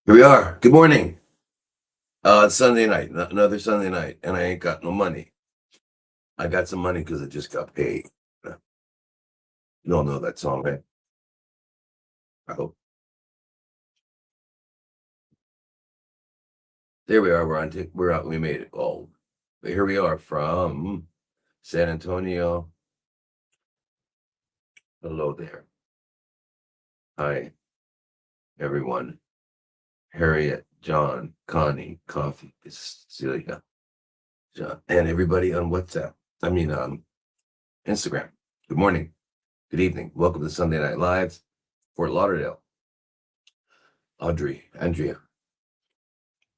Here we are. Good morning. It's Sunday night, another Sunday night, and I ain't got no money. I got some money because I just got paid. You all know that song, right? I hope. There we are. We're out. We made it. Oh, but here we are from San Antonio. Hello there. Hi, everyone. Harriet, John, Connie, Coffee, Celia, John, and everybody on WhatsApp. Instagram. Good morning. Good evening. Welcome to Sunday Night Live, Fort Lauderdale. Audrey, Andrea.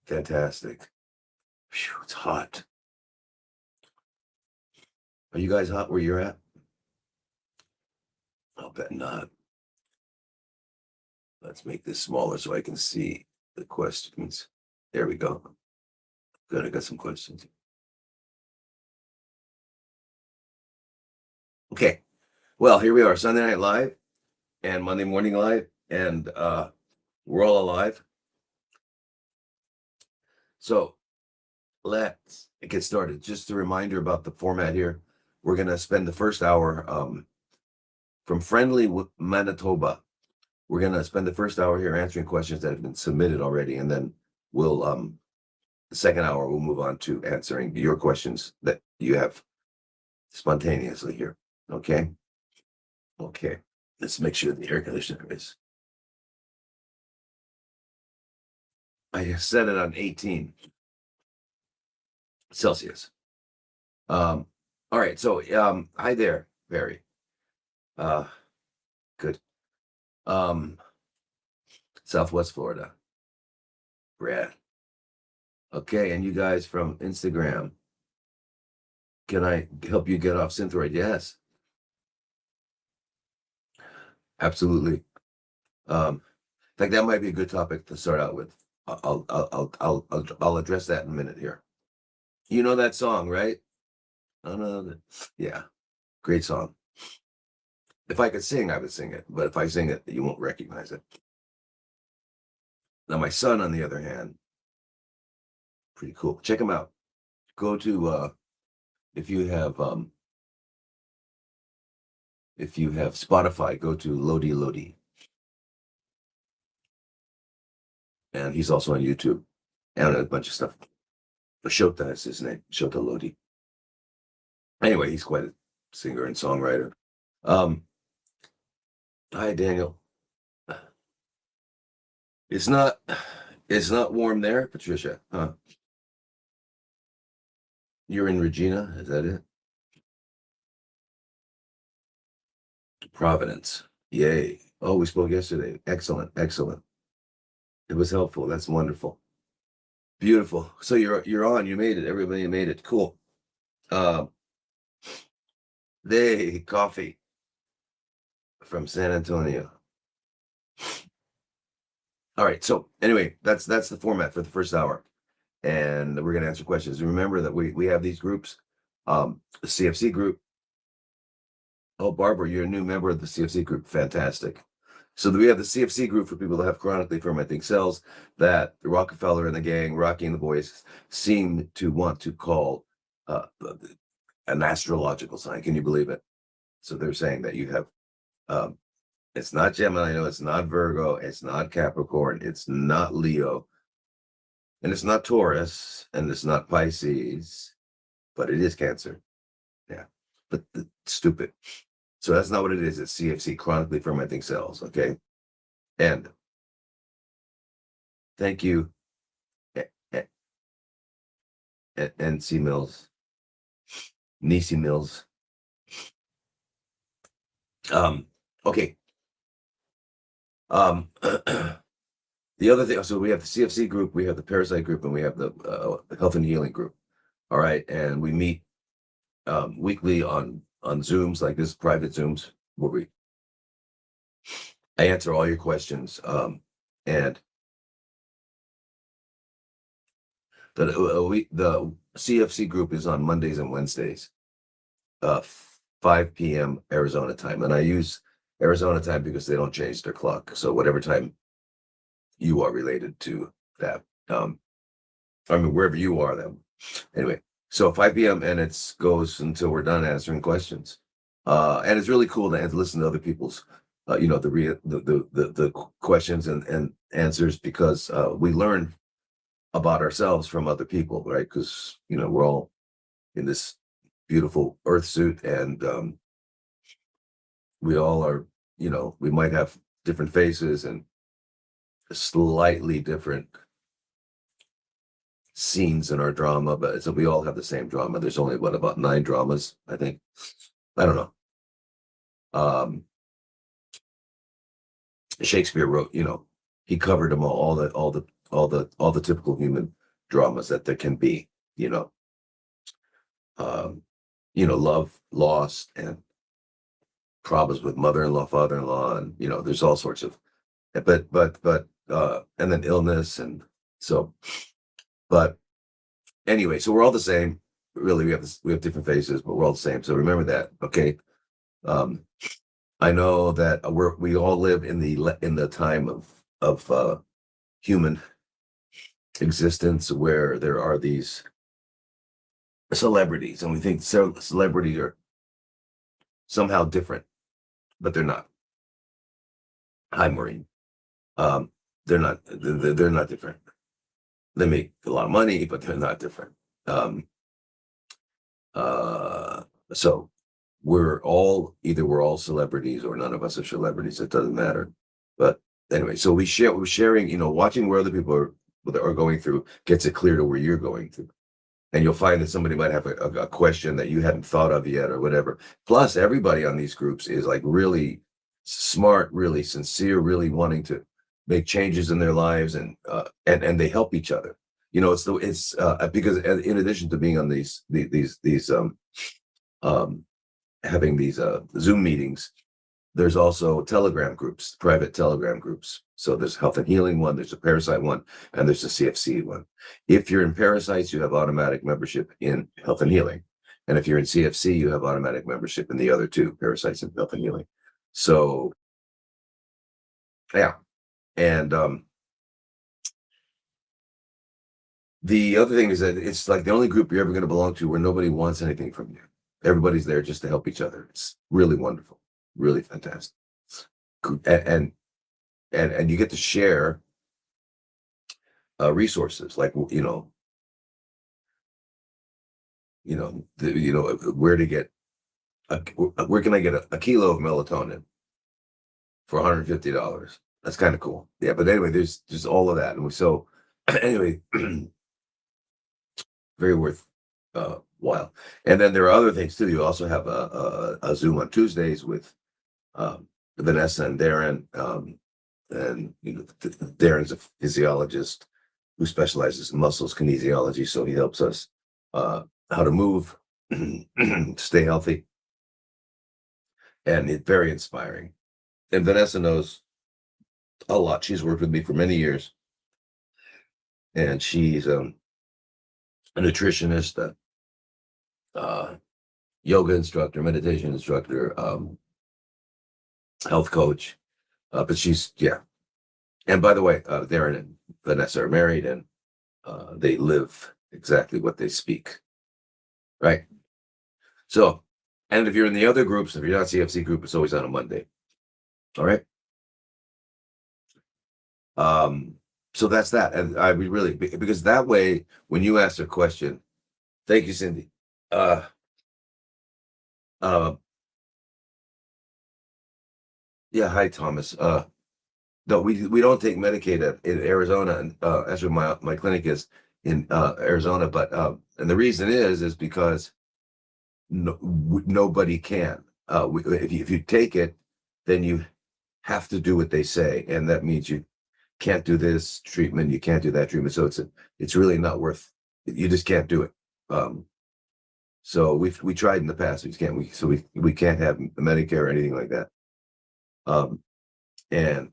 Fantastic. Phew, it's hot. Are you guys hot where you're at? I'll bet not. Let's make this smaller so I can see the questions. There we go. Good, I got some questions. Okay. Well, here we are, Sunday Night Live and Monday Morning Live, and we're all alive. So let's get started. Just a reminder about the format here. We're going to spend the first hour from friendly Manitoba. We're going to spend the first hour here answering questions that have been submitted already, and then we'll the second hour we'll move on to answering your questions that you have spontaneously here. Okay. Let's make sure the air conditioner is. I set it on 18 Celsius. All right. So hi there, Barry. Good. Southwest Florida. Brad. Okay, and you guys from Instagram. Can I help you get off Thyroid? Yes. Absolutely. In fact, that might be a good topic to start out with. I'll address that in a minute here. You know that song, right? I know that. Yeah, great song. If I could sing, I would sing it, but if I sing it, you won't recognize it. Now, my son, on the other hand, pretty cool. Check him out. Go to if you have Spotify, go to Lodi. And he's also on YouTube and a bunch of stuff. Shota is his name, Shota Lodi. Anyway, he's quite a singer and songwriter. Hi, Daniel. It's not warm there, Patricia, huh? You're in Regina, is that it? Providence. Yay. Oh, we spoke yesterday. Excellent. It was helpful. That's wonderful. Beautiful. So you're on. You made it. Everybody made it. Cool. Coffee. from San Antonio. All right. So anyway, that's the format for the first hour, and we're gonna answer questions. Remember that we have these groups, the CFC group. Oh, Barbara, you're a new member of the CFC group. Fantastic. So we have the CFC group for people that have chronically fermenting cells that the Rockefeller and the gang, Rocky and the boys, seem to want to call an astrological sign. Can you believe it? So they're saying that you have, it's not Gemini, no, it's not Virgo, it's not Capricorn, it's not Leo, and it's not Taurus, and it's not Pisces, but it is Cancer. Yeah, but stupid. So that's not what it is. It's CFC, chronically fermenting cells. Okay, and thank you, NC Mills, Nisi Mills. Okay. The other thing, so we have the CFC group, we have the Parasite group, and we have the Health and Healing group. All right, and we meet weekly on Zooms, like this, private Zooms, where I answer all your questions. And the CFC group is on Mondays and Wednesdays, 5 p.m. Arizona time, and I use Arizona time because they don't change their clock. So whatever time you are related to that, I mean, wherever you are, then anyway. So 5 p.m. and it goes until we're done answering questions. And it's really cool to listen to other people's, the questions and answers, because we learn about ourselves from other people, right? Because we're all in this beautiful earth suit, and we all are, we might have different faces and slightly different scenes in our drama, but so we all have the same drama. There's only about 9 dramas, I think. I don't know. Shakespeare wrote, he covered them all the typical human dramas that there can be, love, loss, and problems with mother-in-law, father-in-law, and there's all sorts of, but and then illness, and so, but anyway, so we're all the same. Really, we have different faces, but we're all the same. So remember that, okay? I know that we all live in the time of human existence where there are these celebrities, and we think celebrities are somehow different, but they're not. Hi, Maureen. They're not. They're not different. They make a lot of money, but they're not different. So we're all celebrities, or none of us are celebrities. It doesn't matter. But anyway, so we're sharing, watching where other people are going through gets it clear to where you're going through. And you'll find that somebody might have a question that you hadn't thought of yet, or whatever. Plus, everybody on these groups is like really smart, really sincere, really wanting to make changes in their lives, and they help each other. It's because in addition to being on these having these Zoom meetings, there's also Telegram groups, private Telegram groups. So there's Health and Healing one, there's a Parasite one, and there's a CFC one. If you're in Parasites, you have automatic membership in Health and Healing. And if you're in CFC, you have automatic membership in the other two, Parasites and Health and Healing. So, yeah. And the other thing is that it's like the only group you're ever going to belong to where nobody wants anything from you. Everybody's there just to help each other. It's really wonderful, really fantastic. And you get to share resources, like where to get where can I get a kilo of melatonin for $150? That's kind of cool. Yeah, but anyway, there's just all of that, and so anyway, very worth while. And then there are other things too. You also have a Zoom on Tuesdays with Vanessa and Darren. And Darren's a physiologist who specializes in muscles kinesiology, so he helps us how to move, stay healthy, and it's very inspiring. and Vanessa knows a lot. She's worked with me for many years, and she's a nutritionist, uh, yoga instructor, meditation instructor, health coach. But she's, yeah. And by the way, Darren and Vanessa are married, and they live exactly what they speak. Right. So, and if you're in the other groups, if you're not CFC group, it's always on a Monday. All right. So that's that. And I would really, because that way, when you ask a question, thank you, Cindy. Uh, yeah. Hi, Thomas. No, we don't take Medicaid in Arizona, and actually my clinic is in Arizona, but and the reason is because nobody can. If you take it, then you have to do what they say, and that means you can't do this treatment, you can't do that treatment. So it's really not worth. You just can't do it. So we tried in the past. We can't have Medicare or anything like that. And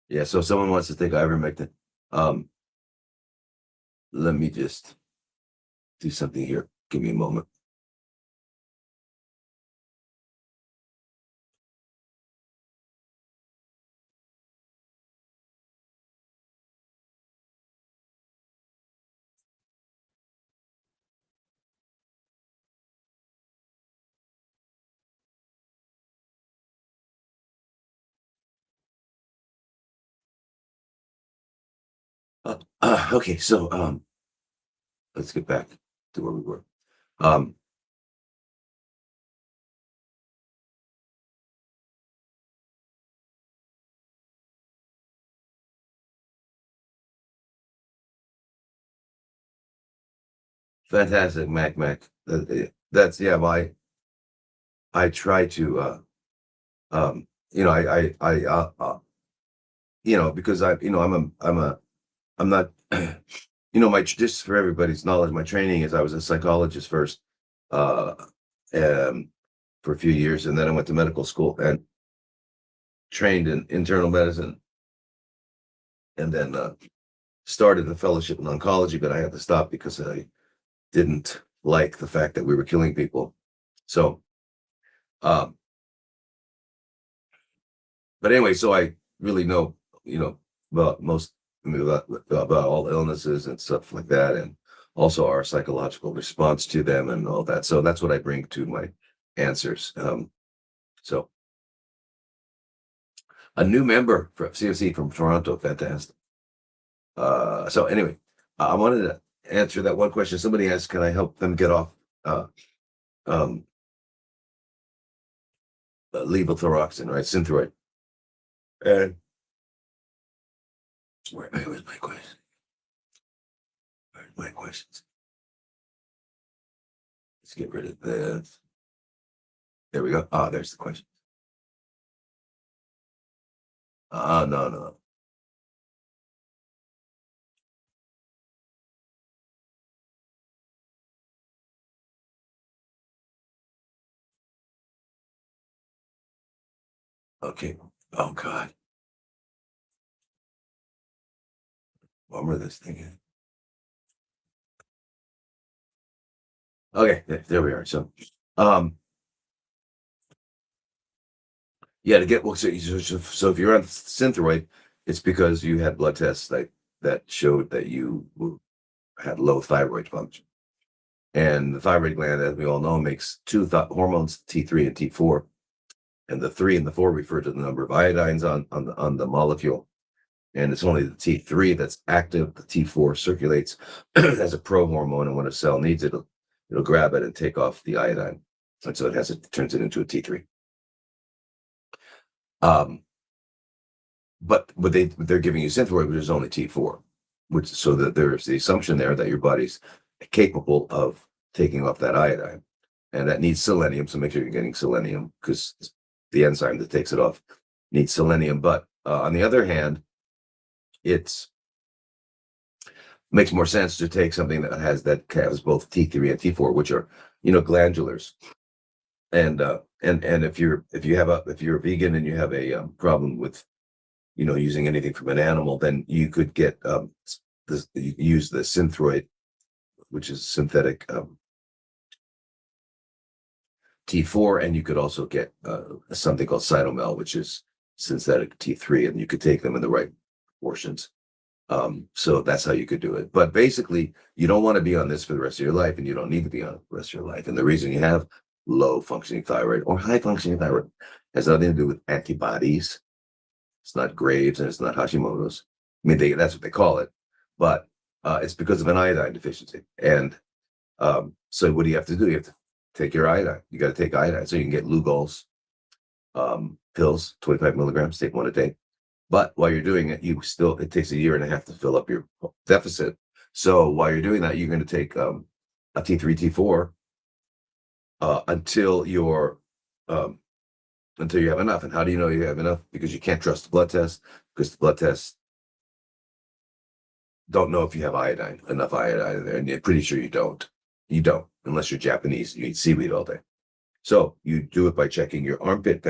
yeah. So someone wants to take ivermectin. Let me just do something here. Give me a moment. Okay, so let's get back to where we were. Fantastic, Mac. That's yeah. I try to because I'm not just for everybody's knowledge, my training is I was a psychologist first, uh, for a few years, and then I went to medical school and trained in internal medicine, and then started the fellowship in oncology, but I had to stop because I didn't like the fact that we were killing people. So, um, but anyway, so I really know, about about all illnesses and stuff like that, and also our psychological response to them and all that. So that's what I bring to my answers. So a new member from CFC from Toronto, fantastic. So anyway, I wanted to answer that one question. Somebody asked, can I help them get off uh, um, levothyroxine, right? Synthroid. And where's my question? Where's my questions? Let's get rid of this. There we go. Ah, there's the question. No. Okay. Oh God. Bummer this thing is. Okay, there we are. So, um, yeah, to get well, so if you're on Synthroid, it's because you had blood tests that showed that you had low thyroid function, and the thyroid gland, as we all know, makes two hormones, T3 and T4, and the 3 and the 4 refer to the number of iodines on the molecule, and it's only the T3 that's active. The T4 circulates as a prohormone, and when a cell needs it, it'll grab it and take off the iodine, and so it turns it into a T3. Um, but they're giving you Synthroid, which is only T4, which so that there's the assumption there that your body's capable of taking off that iodine, and that needs selenium. So make sure you're getting selenium because the enzyme that takes it off needs selenium. But on the other hand, it's makes more sense to take something that has both T3 and T4, which are, glandulars. And if you're a vegan and you have a problem with, using anything from an animal, then you could get use the Synthroid, which is synthetic T4, and you could also get something called Cytomel, which is synthetic T3, and you could take them in the right proportions. So that's how you could do it. But basically, you don't want to be on this for the rest of your life, and you don't need to be on it for the rest of your life. And the reason you have low functioning thyroid or high functioning thyroid has nothing to do with antibodies. It's not Graves and it's not Hashimoto's. I mean, that's what they call it, but it's because of an iodine deficiency. And so what do you have to do? You have to take your iodine. You got to take iodine. So you can get Lugol's pills, 25 milligrams, take one a day. But while you're doing it, it takes a year and a half to fill up your deficit. So while you're doing that, you're going to take a T3, T4 until you have enough. And how do you know you have enough? Because you can't trust the blood test, because the blood tests don't know if you have enough iodine in there, and you're pretty sure you don't. You don't, unless you're Japanese, you eat seaweed all day. So you do it by checking your armpit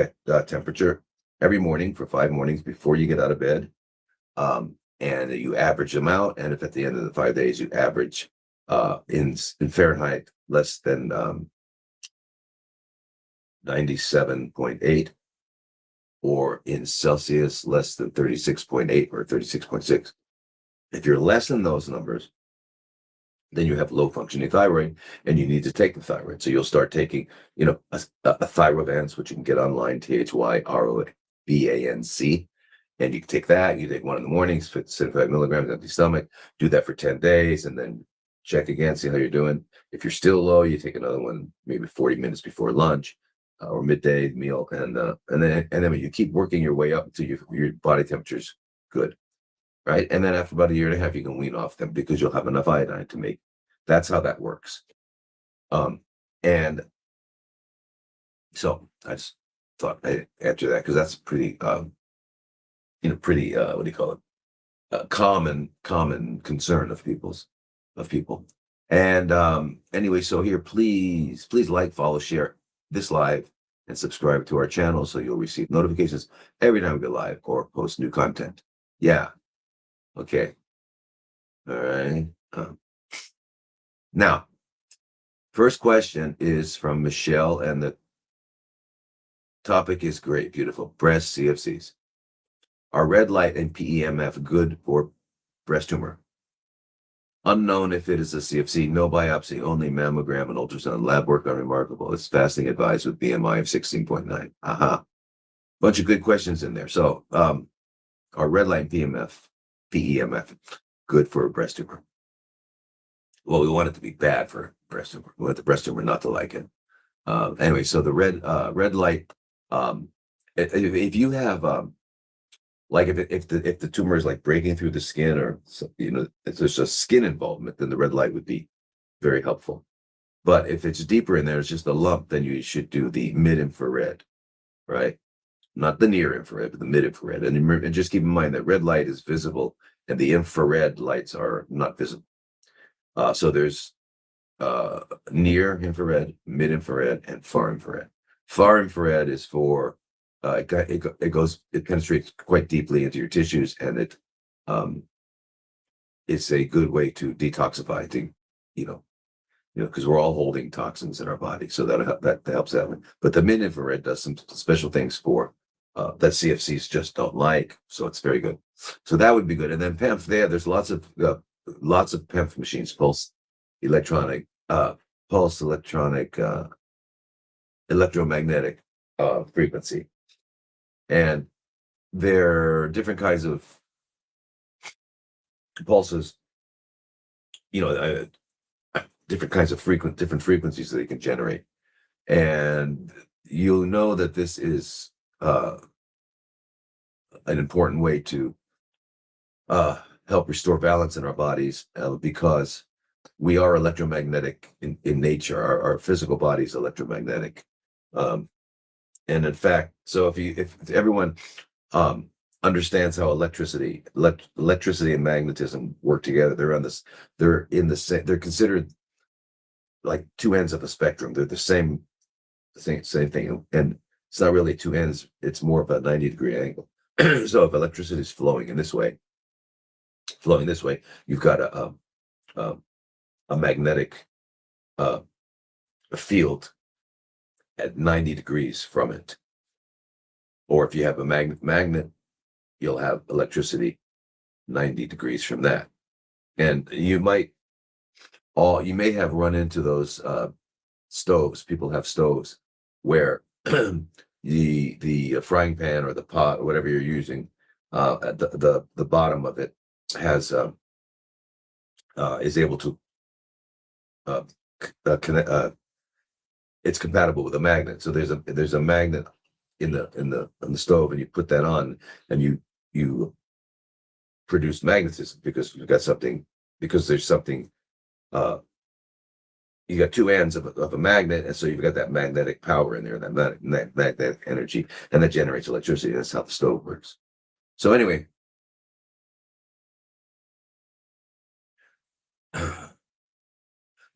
temperature every morning for 5 mornings before you get out of bed. And you average them out. And if at the end of the 5 days you average in Fahrenheit less than 97.8, or in Celsius less than 36.8 or 36.6. If you're less than those numbers, then you have low functioning thyroid and you need to take the thyroid. So you'll start taking, a Thyrovance, which you can get online, Thyrobanc, and you can take that. You take one in the mornings, 75 milligrams, empty stomach, do that for 10 days, and then check again, see how you're doing. If you're still low, you take another one, maybe 40 minutes before lunch or midday meal. And then you keep working your way up until your body temperature's good. Right. And then after about a year and a half, you can wean off them because you'll have enough iodine to make. That's how that works. And so I just thought I'd answer that because that's pretty, what do you call it? Common concern of people. And anyway, so here, please like, follow, share this live, and subscribe to our channel so you'll receive notifications every time we go live or post new content. Yeah. Okay. All right. Now, first question is from Michelle, and the topic is great, beautiful. Breast CFCs. Are red light and PEMF good for breast tumor? Unknown if it is a CFC, no biopsy, only mammogram and ultrasound. Lab work unremarkable. It's fasting advised with BMI of 16.9. Aha. Bunch of good questions in there. So, are red light and PEMF good for a breast tumor? Well, we want it to be bad for breast tumor. We want the breast tumor not to like it. Anyway, so the red light, if you have like if the tumor is like breaking through the skin, or if there's a skin involvement, then the red light would be very helpful. But if it's deeper in there, it's just a lump, then you should do the mid-infrared, right? Not the near infrared, but the mid-infrared. And just keep in mind that red light is visible and the infrared lights are not visible. So there's near infrared, mid-infrared, and far infrared. Far infrared is for it penetrates quite deeply into your tissues, and it's a good way to detoxify, because we're all holding toxins in our body, so that helps out. But the mid-infrared does some special things for that CFCs just don't like, so it's very good. So that would be good. And then PEMF, there's lots of PEMF machines, pulse electromagnetic frequency, and there are different kinds of pulses, different kinds of different frequencies that they can generate, and you'll know that this is an important way to help restore balance in our bodies, because we are electromagnetic in nature. Our physical body is electromagnetic, and in fact, so if everyone understands how electricity and magnetism work together. They're in the same, they're considered like two ends of a spectrum. They're the same thing. And it's not really two ends, it's more of a 90-degree angle. So if electricity is flowing this way, you've got a magnetic field at 90 degrees from it. Or if you have a magnet, you'll have electricity 90 degrees from that. And you may have run into those stoves. People have stoves where the frying pan or the pot or whatever you're using, at the bottom of it has is able to connect. It's compatible with a magnet. So there's a magnet in the stove, and you put that on, and you produce magnetism because you've got something. Because there's something. You got two ends of a magnet, and so you've got that magnetic power in there, that magnetic energy, and that generates electricity. That's how the stove works. So anyway,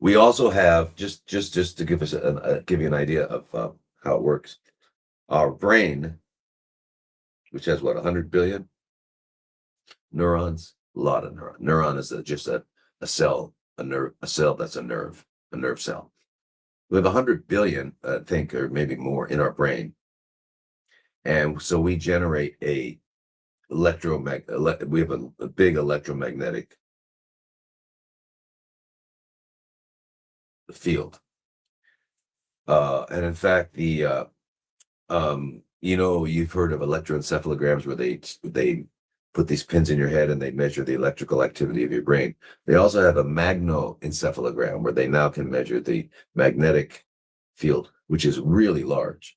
we also have just to give us give you an idea of how it works. Our brain, which has what, 100 billion neurons, a lot of neurons. Neuron is just a cell, a cell that's a nerve cell. We have 100 billion, I think, or maybe more in our brain. And so we generate we have a big electromagnetic field. And in fact, you've heard of electroencephalograms where they put these pins in your head and they measure the electrical activity of your brain. They also have a magnoencephalogram where they now can measure the magnetic field, which is really large.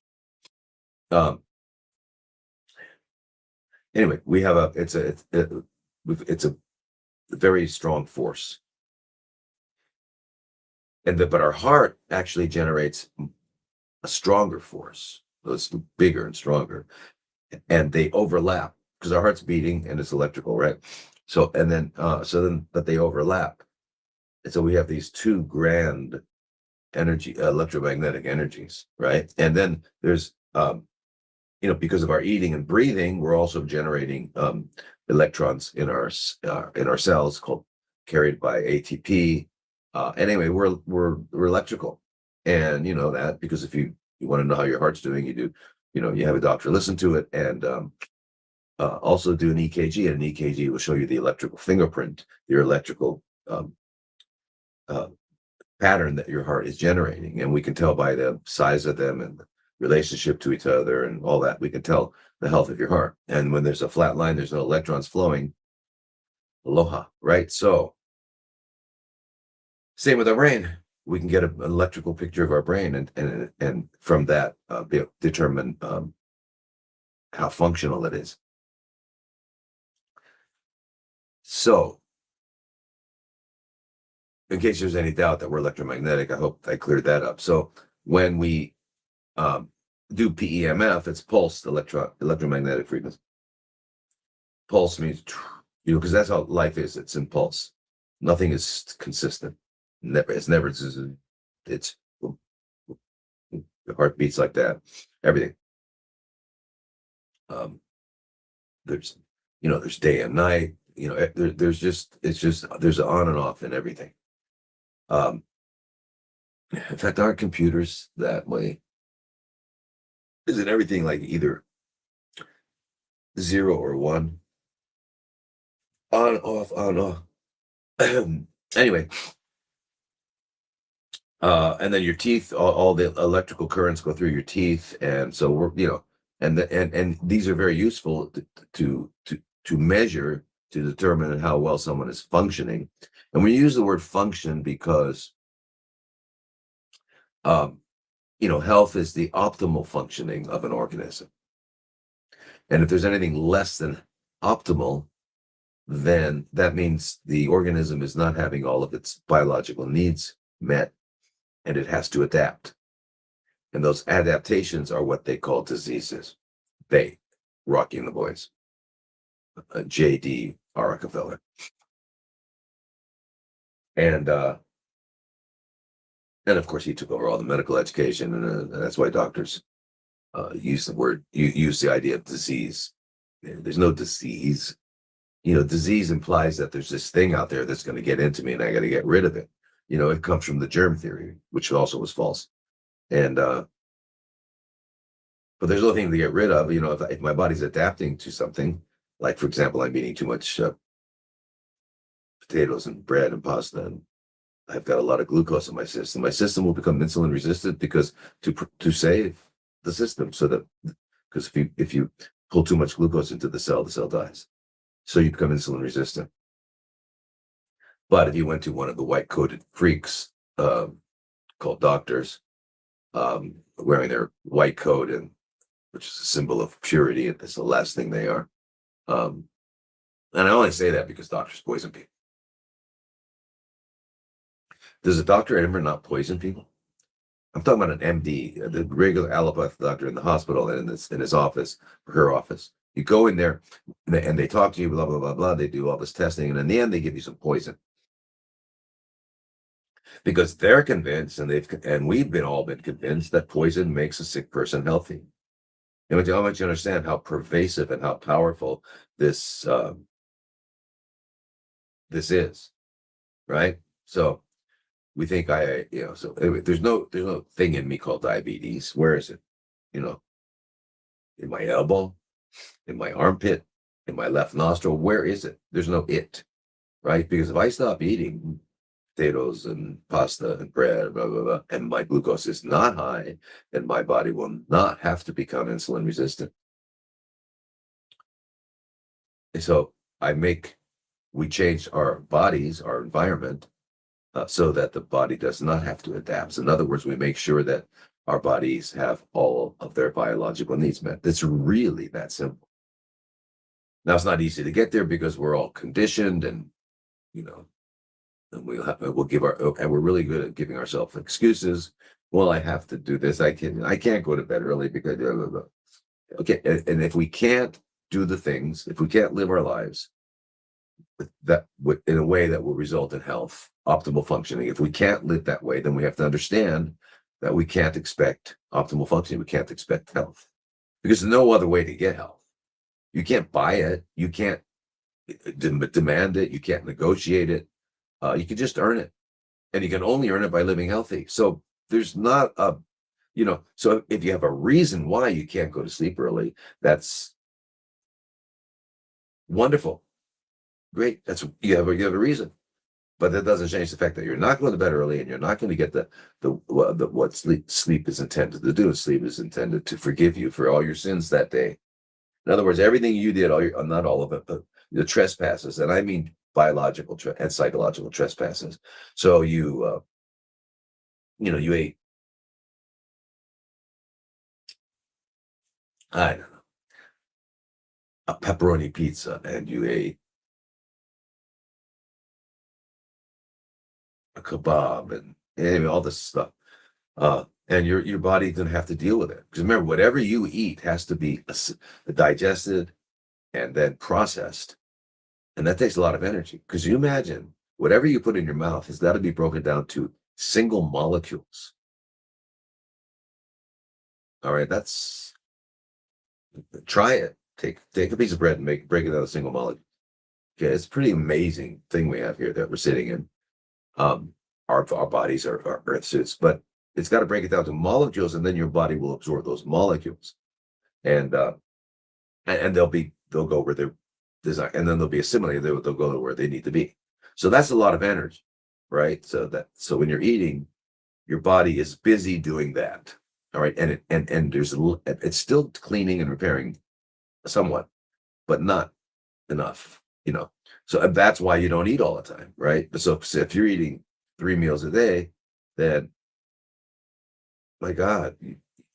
Anyway, we have it's a very strong force. But our heart actually generates a stronger force. So it's bigger and stronger, and they overlap because our heart's beating and it's electrical, right? But they overlap, and so we have these two grand electromagnetic energies, right? And then there's because of our eating and breathing, we're also generating electrons in our cells carried by ATP. Anyway, we're electrical, and you know that because if you want to know how your heart's doing, you have a doctor listen to it, and also do an EKG, and an EKG will show you the electrical fingerprint, your electrical pattern that your heart is generating, and we can tell by the size of them and the relationship to each other and all that. We can tell the health of your heart. And when there's a flat line, there's no electrons flowing. Aloha, right? So same with our brain. We can get an electrical picture of our brain, and from that determine how functional it is. So, in case there's any doubt that we're electromagnetic, I hope I cleared that up. So when we do PEMF, it's pulsed electromagnetic frequency. Pulse means, because that's how life is. It's in pulse. Nothing is consistent. It's never. It's the heart beats like that. Everything. There's day and night. There's an on and off in everything. In fact, aren't computers that way? Isn't everything like either 0 or 1? On, off, on, off. Anyway, and then your teeth, all the electrical currents go through your teeth, and so and these are very useful to measure, to determine how well someone is functioning. And we use the word function because health is the optimal functioning of an organism. And if there's anything less than optimal, then that means the organism is not having all of its biological needs met, and it has to adapt. And those adaptations are what they call diseases. Rocky and the boys. J.D. Rockefeller. And of course he took over all the medical education, and that's why doctors use use the idea of disease. There's no disease. Disease implies that there's this thing out there that's going to get into me and I got to get rid of it. It comes from the germ theory, which also was false. And but there's nothing to get rid of. If my body's adapting to something, like for example, I'm eating too much potatoes and bread and pasta, and I've got a lot of glucose in my system. My system will become insulin resistant because to save the system, so that because if you pull too much glucose into the cell dies. So you become insulin resistant. But if you went to one of the white coated freaks called doctors, wearing their white coat, and which is a symbol of purity, and it's the last thing they are. And I only say that because doctors poison people. Does a doctor ever not poison people? I'm talking about an MD, the regular allopathic doctor in the hospital, and in his office, or her office. You go in there and they talk to you, blah, blah, blah, blah. They do all this testing, and in the end, they give you some poison. Because they're convinced, and we've all been convinced, that poison makes a sick person healthy. And I want you to understand how pervasive and how powerful this is, right? So we think so anyway, there's no thing in me called diabetes. Where is it? In my elbow, in my armpit, in my left nostril. Where is it? There's no it, right? Because if I stop eating potatoes and pasta and bread, blah, blah, blah, and my glucose is not high, then my body will not have to become insulin resistant. And so we change our bodies, our environment, so that the body does not have to adapt. So in other words, we make sure that our bodies have all of their biological needs met. It's really that simple. Now, it's not easy to get there because we're all conditioned, and and we're really good at giving ourselves excuses. Well, I have to do this. I can't go to bed early because blah, blah, blah. Okay, and if we can't do the things, if we can't live our lives in a way that will result in health, optimal functioning, if we can't live that way, then we have to understand that we can't expect optimal functioning. We can't expect health, because there's no other way to get health. You can't buy it. You can't demand it. You can't negotiate it. You can just earn it, and you can only earn it by living healthy. So there's not so if you have a reason why you can't go to sleep early, that's wonderful. Great. You have a reason, but that doesn't change the fact that you're not going to bed early, and you're not going to get what sleep is intended to do. Sleep is intended to forgive you for all your sins that day. In other words, everything you did, not all of it, but the trespasses, and I mean biological and psychological trespasses. So you ate, I don't know, a pepperoni pizza, and you ate a kebab, and anyway, all this stuff. And your body doesn't have to deal with it. Because remember, whatever you eat has to be digested and then processed. And that takes a lot of energy. Because you imagine, whatever you put in your mouth has got to be broken down to single molecules. All right, try it. Take a piece of bread and break it down to single molecule. Okay, it's a pretty amazing thing we have here that we're sitting in. Our bodies are earth suits, but it's got to break it down to molecules, and then your body will absorb those molecules, and they'll go where they're designed, and then they'll be assimilated. They'll go to where they need to be. So that's a lot of energy, right? So when you're eating, your body is busy doing that. All right, and it's still cleaning and repairing somewhat, but not enough. So that's why you don't eat all the time, right? So if you're eating 3 meals a day, then my God,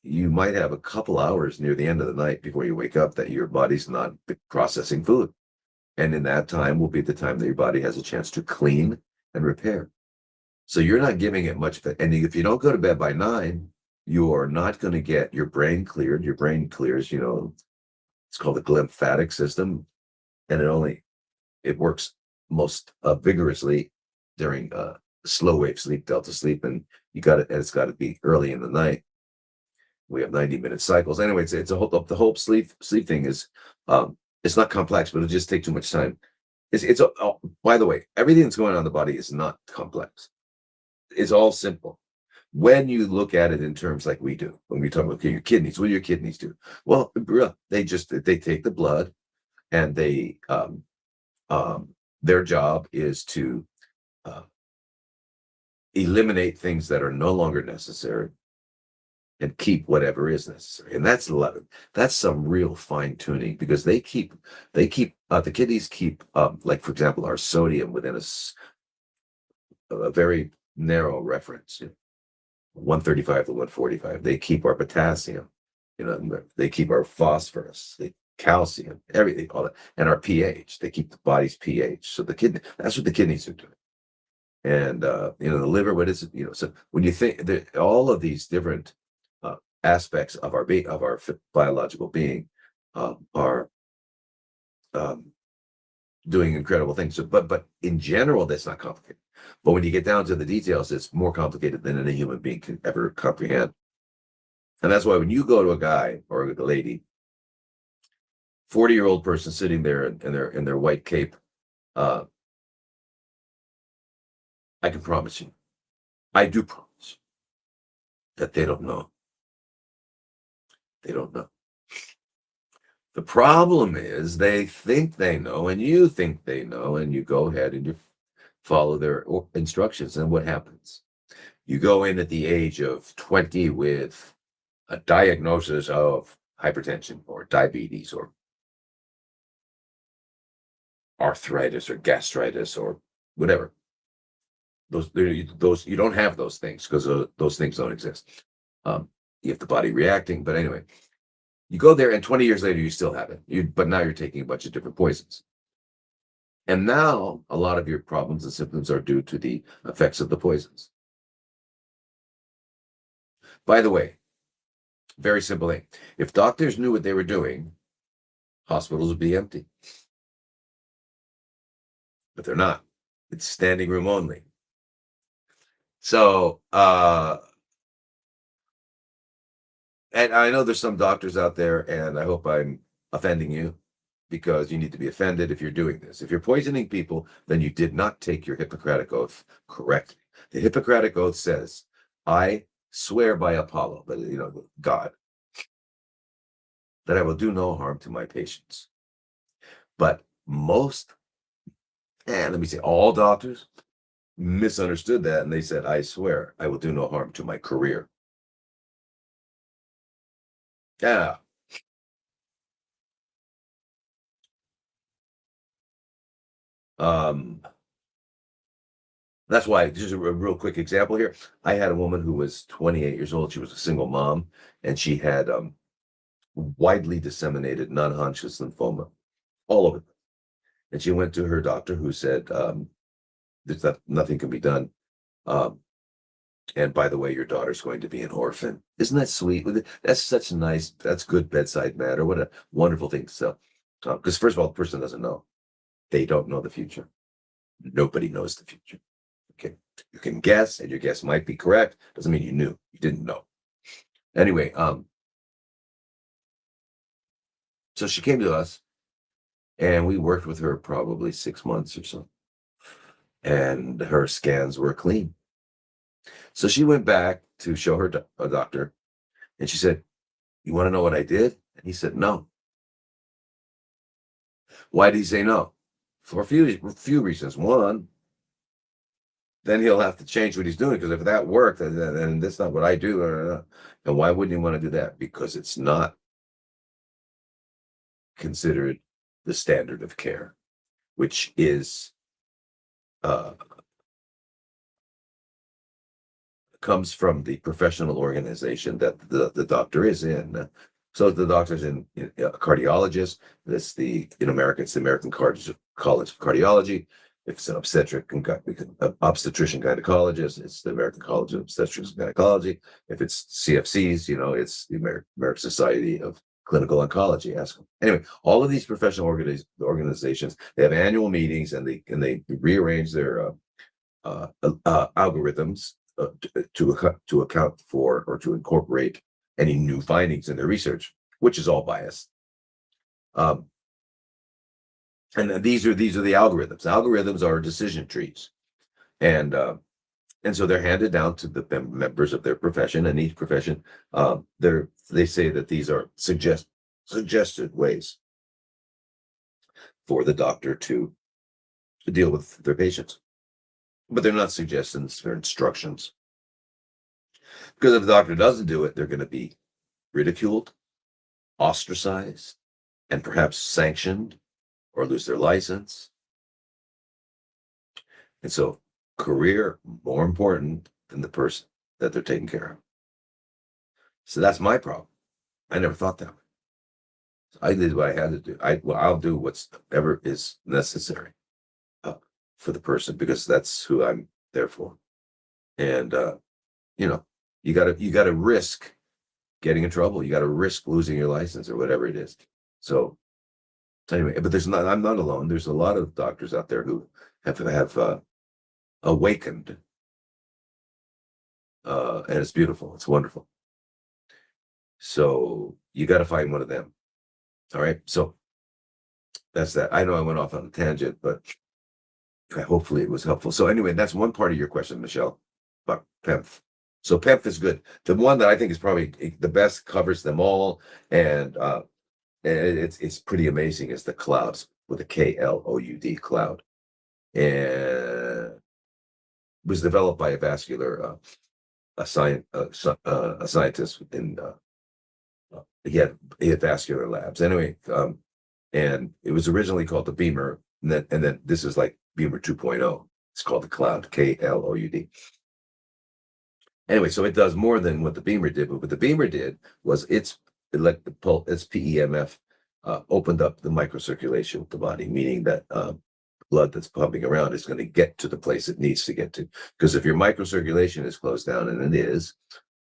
you might have a couple hours near the end of the night before you wake up that your body's not processing food. And in that time will be the time that your body has a chance to clean and repair. So you're not giving it much. And if you don't go to bed by 9, you are not going to get your brain cleared. Your brain clears, it's called the glymphatic system. and it works most vigorously during slow wave sleep, delta sleep, and it's got to be early in the night. We have 90-minute cycles. Anyway, it's the whole sleep thing is it's not complex, but it'll just take too much time. By the way, everything that's going on in the body is not complex. It's all simple. When you look at it in terms like we do, when we talk about, okay, your kidneys, what do your kidneys do? Well, they take the blood, and their job is to eliminate things that are no longer necessary and keep whatever is necessary. And that's some real fine tuning, because the kidneys keep, like, for example, our sodium within a very narrow reference, 135 to 145. They keep our potassium, they keep our phosphorus, calcium, everything, all that, and our pH. They keep the body's pH. So that's what the kidneys are doing. And the liver, what is it? So when you think that all of these different aspects of our biological being are doing incredible things. So, but in general, that's not complicated. But when you get down to the details, it's more complicated than any human being can ever comprehend. And that's why when you go to a guy or a lady, 40-year-old person sitting there in their white cape, I can promise you, I do promise you, that they don't know. They don't know. The problem is they think they know, and you think they know, and you go ahead and you follow their instructions. And what happens? You go in at the age of 20 with a diagnosis of hypertension or diabetes or arthritis or gastritis or whatever. Those you don't have those things, because those things don't exist. You have the body reacting, but anyway, you go there, and 20 years later, you still have it. But now you're taking a bunch of different poisons. And now a lot of your problems and symptoms are due to the effects of the poisons. By the way, very simple thing. If doctors knew what they were doing, hospitals would be empty. But they're not. It's standing room only. So, and I know there's some doctors out there, and I hope I'm offending you, because you need to be offended if you're doing this. If you're poisoning people, then you did not take your Hippocratic Oath correctly. The Hippocratic Oath says, I swear by Apollo, but God, that I will do no harm to my patients. But all doctors misunderstood that, and they said, I swear I will do no harm to my career. Yeah. That's why, just a real quick example here. I had a woman who was 28 years old. She was a single mom, and she had widely disseminated non-Hodgkin's lymphoma all over. And she went to her doctor, who said, nothing can be done. And by the way, your daughter's going to be an orphan. Isn't that sweet? That's good bedside manner. What a wonderful thing. So, because first of all, the person doesn't know. They don't know the future. Nobody knows the future. Okay. You can guess, and your guess might be correct. Doesn't mean you knew. You didn't know. Anyway, so she came to us, and we worked with her probably 6 months or so. And her scans were clean. So she went back to show her a doctor, and she said, you want to know what I did? And he said, no. Why did he say no? For a few reasons. One, then he'll have to change what he's doing, because if that worked, then that's not what I do. And why wouldn't he want to do that? Because it's not considered the standard of care, which is comes from the professional organization that the doctor is in. So the doctor's in a cardiologist. That's in America, it's the American College of Cardiology. If it's an obstetrician gynecologist, it's the American College of Obstetrics and Gynecology. If it's CFCs, it's the American Society of Clinical oncology, ask them. Anyway, all of these professional organizations, they have annual meetings and they rearrange their algorithms to account for or to incorporate any new findings in their research, which is all biased. And these are the algorithms. Algorithms are decision trees, and so they're handed down to the members of their profession, and each profession, they say that these are suggested ways for the doctor to deal with their patients, but they're not suggestions, they're instructions. Because if the doctor doesn't do it, they're going to be ridiculed, ostracized, and perhaps sanctioned or lose their license. And so career more important than the person that they're taking care of. So that's my problem. I never thought that way. So I did what I had to do. I'll do whatever is necessary for the person, because that's who I'm there for. And you gotta risk getting in trouble. You gotta risk losing your license or whatever it is. So anyway, but I'm not alone. There's a lot of doctors out there who have awakened, and it's beautiful. It's wonderful. So you got to find one of them. All right. So that's that. I know I went off on a tangent, but hopefully it was helpful. So anyway, that's one part of your question, Michelle, about PEMF. So PEMF is good. The one that I think is probably the best, covers them all, and it's pretty amazing, is the clouds, with a KLOUD, cloud, and was developed by a vascular a scientist in he had vascular labs. Anyway, and it was originally called the Beamer, and then this is like Beamer 2.0. It's called the Cloud, KLOUD. Anyway, so it does more than what the Beamer did, but what the Beamer did was its PEMF opened up the microcirculation of the body, meaning that blood that's pumping around is going to get to the place it needs to get to. Because if your microcirculation is closed down, and it is,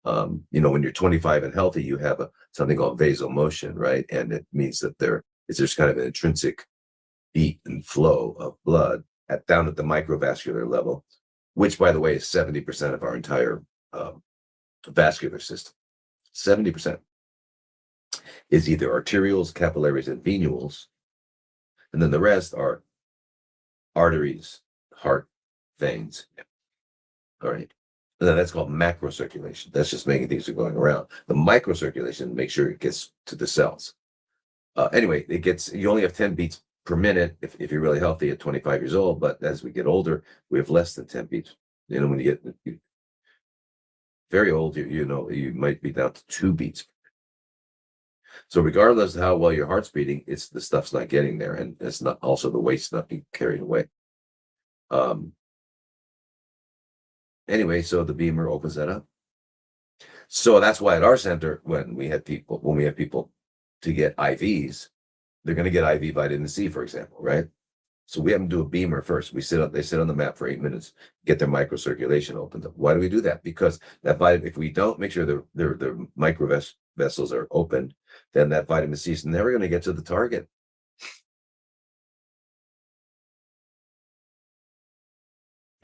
when you're 25 and healthy, you have something called vasomotion, right? And it means that there's kind of an intrinsic beat and flow of blood down at the microvascular level, which, by the way, is 70% of our entire vascular system. 70% is either arterioles, capillaries, and venules, and then the rest are arteries, heart, veins. All right. And then that's called macrocirculation. That's just making things are going around. The microcirculation makes sure it gets to the cells. Anyway, you only have 10 beats per minute if you're really healthy at 25 years old, but as we get older, we have less than 10 beats. When you get very old, you might be down to 2 beats. So regardless of how well your heart's beating, it's the stuff's not getting there, and it's not also the weight's not being carried away. Anyway, so the Beamer opens that up. So that's why at our center, when we have people to get IVs, they're going to get IV vitamin C, for example, right? So we have them do a Beamer first. They sit on the mat for 8 minutes, get their microcirculation opened up. Why do we do that? Because that vitamin, if we don't make sure their micro vessels are opened, then that vitamin C is never going to get to the target.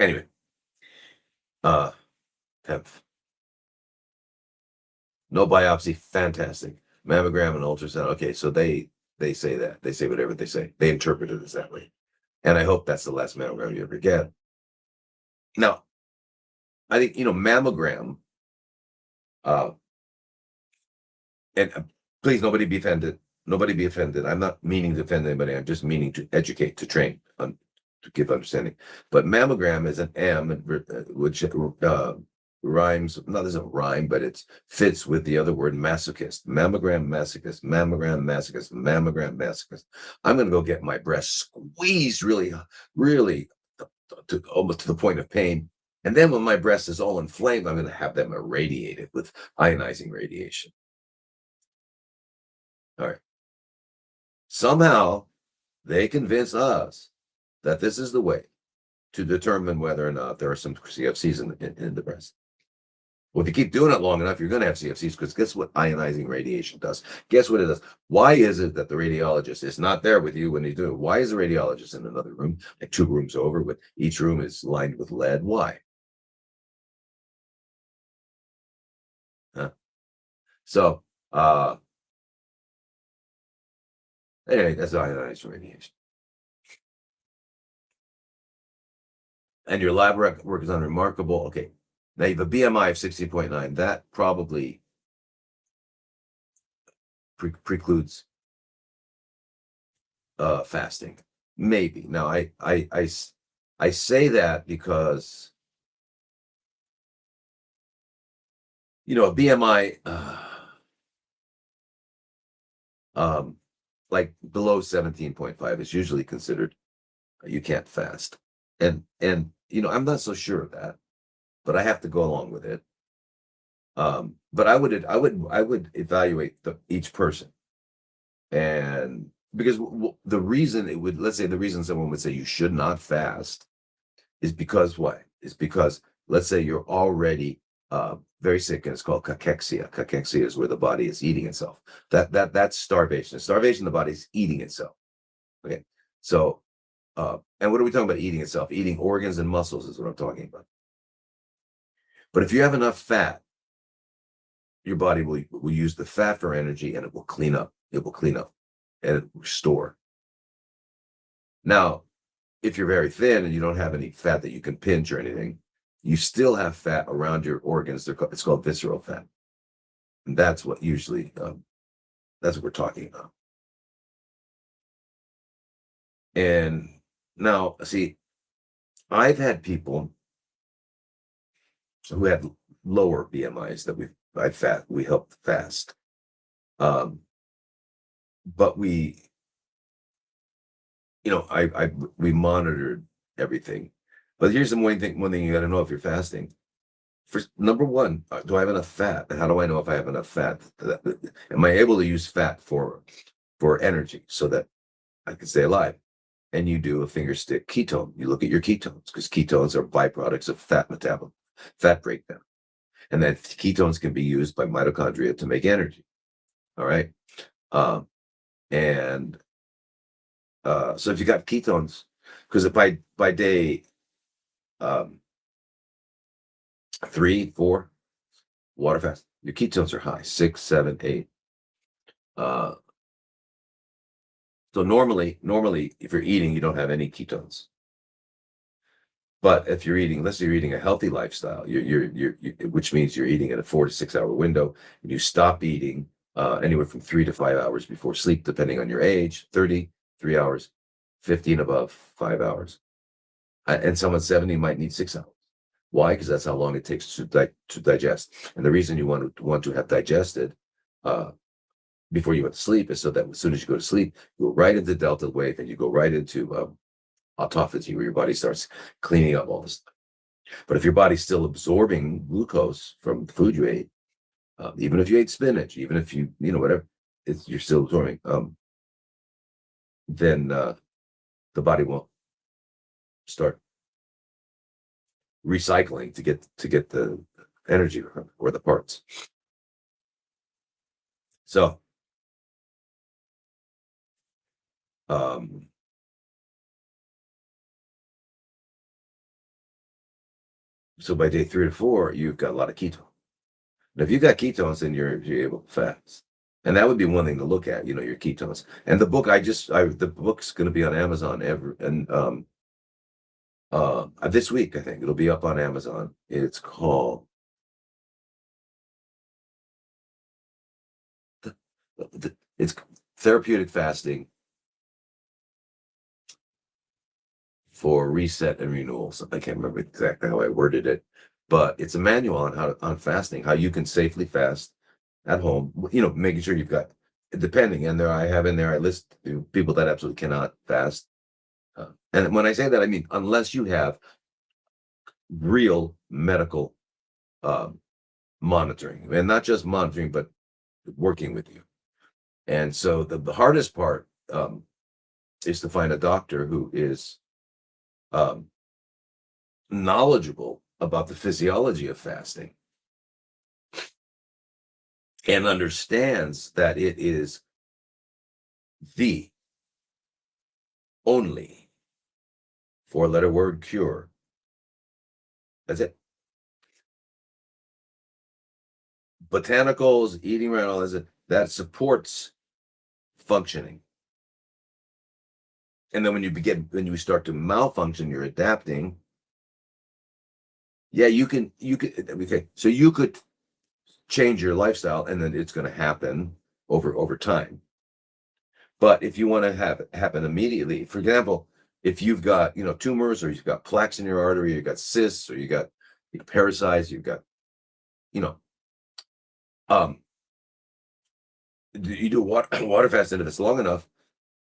Anyway, PEMF. No biopsy, fantastic. Mammogram and ultrasound. Okay, so they say that. They say whatever they say. They interpret it as that way. And I hope that's the last mammogram you ever get. Now, I think, mammogram, and please, nobody be offended. Nobody be offended. I'm not meaning to offend anybody. I'm just meaning to educate, to train, to give understanding. But mammogram is an M, which rhymes, not as a rhyme, but it fits with the other word masochist. Mammogram, masochist, mammogram, masochist, mammogram, masochist. I'm going to go get my breast squeezed really, really almost to the point of pain. And then when my breast is all inflamed, I'm going to have them irradiated with ionizing radiation. All right. Somehow they convince us that this is the way to determine whether or not there are some CFCs in the breast. Well, if you keep doing it long enough, you're going to have CFCs, because guess what ionizing radiation does? Guess what it does? Why is it that the radiologist is not there with you when you do it? Why is the radiologist in another room, like 2 rooms over, with each room is lined with lead? Why? Huh? So, anyway, that's ionizing radiation. And your lab work is unremarkable. Okay. Now you have a BMI of 60.9. That probably precludes fasting. Maybe. Now I say that because, a BMI like below 17.5 is usually considered you can't fast. And I'm not so sure of that, but I have to go along with it. But I would evaluate each person. And because the reason let's say the reason someone would say you should not fast is because what? Is because, let's say you're already very sick, and it's called cachexia. Cachexia is where the body is eating itself. That's starvation. Starvation, the body's eating itself. Okay. So and what are we talking about eating itself? Eating organs and muscles is what I'm talking about. But if you have enough fat, your body will use the fat for energy, and it will clean up. It will clean up and it will restore. Now, if you're very thin and you don't have any fat that you can pinch or anything, you still have fat around your organs. It's called visceral fat. And that's what usually, that's what we're talking about. And now, see, I've had people who had lower BMIs that we helped fast. But we we monitored everything. But here's the one thing you got to know if you're fasting. For number one, do I have enough fat? How do I know if I have enough fat? Am I able to use fat for energy so that I can stay alive? And you do a finger stick ketone. You look at your ketones, because ketones are byproducts of fat metabolism, fat breakdown. And then ketones can be used by mitochondria to make energy. All right. And so if you got ketones, because by day 3, 4, water fast, your ketones are high, 6, 7, 8. So normally, if you're eating, you don't have any ketones. But if you're eating, let's say you're eating a healthy lifestyle, which means you're eating in a 4 to 6 hour window, and you stop eating anywhere from 3 to 5 hours before sleep, depending on your age, 33 hours, 50 and above, 5 hours. And someone 70 might need 6 hours. Why? Because that's how long it takes to digest. And the reason you want to have digested before you went to sleep is so that as soon as you go to sleep, you go right into delta wave, and you go right into autophagy, where your body starts cleaning up all this stuff. But if your body's still absorbing glucose from the food you ate, even if you ate spinach, even if you whatever, you're still absorbing, then the body won't start recycling to get the energy or the parts. So so by day 3 to 4, you've got a lot of ketones. And if you got ketones, then you're able to fast. And that would be one thing to look at, your ketones. And the book the book's going to be on Amazon this week. I think it'll be up on Amazon. It's called it's Therapeutic Fasting for Reset and Renewal. So I can't remember exactly how I worded it, but it's a manual on fasting, how you can safely fast at home, making sure you've got, depending, and I list people that absolutely cannot fast. And when I say that, I mean, unless you have real medical monitoring, and not just monitoring, but working with you. And so the hardest part is to find a doctor who is knowledgeable about the physiology of fasting. and understands that it is the only four-letter word cure. That's it. Botanicals, eating right, all that supports functioning. And then when you start to malfunction, you're adapting. Yeah, you can, okay. So you could change your lifestyle and then it's going to happen over time. But if you want to have it happen immediately, for example, if you've got, tumors, or you've got plaques in your artery, you've got cysts, or you got parasites, you've got, um, you do water fast, and if it's long enough,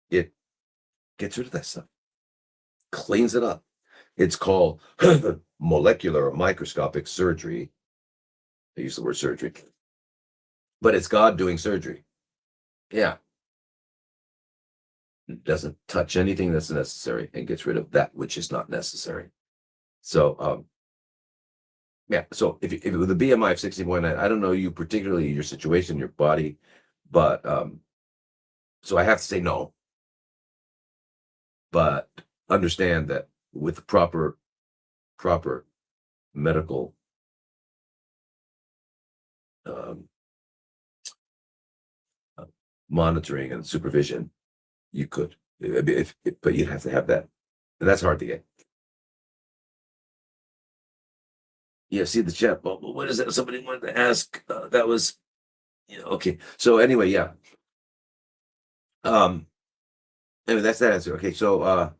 it gets rid of that stuff, cleans it up. It's called molecular or microscopic surgery. I use the word surgery, but it's God doing surgery. Yeah. It doesn't touch anything that's necessary and gets rid of that which is not necessary. So, yeah. So if with a BMI of 60.9, I don't know you particularly, your situation, your body, but so I have to say no. But understand that with the proper medical monitoring and supervision, you could. But you'd have to have that, and that's hard to get. Yeah, see the chat. Well, what is that? Somebody wanted to ask. That was, okay. So anyway, yeah. Anyway, that's that answer. Okay, so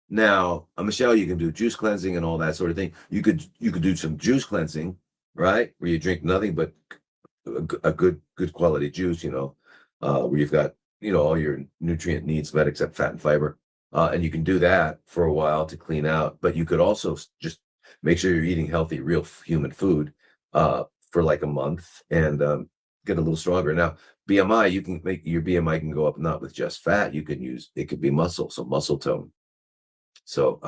now, Michelle, you can do juice cleansing and all that sort of thing. You could do some juice cleansing, right? Where you drink nothing but a good quality juice, where you've got, all your nutrient needs met except fat and fiber. And you can do that for a while to clean out. But you could also just make sure you're eating healthy, real human food for like a month, and get a little stronger. Now, BMI, you can make your BMI can go up not with just fat. You can use, it could be muscle, so muscle tone. So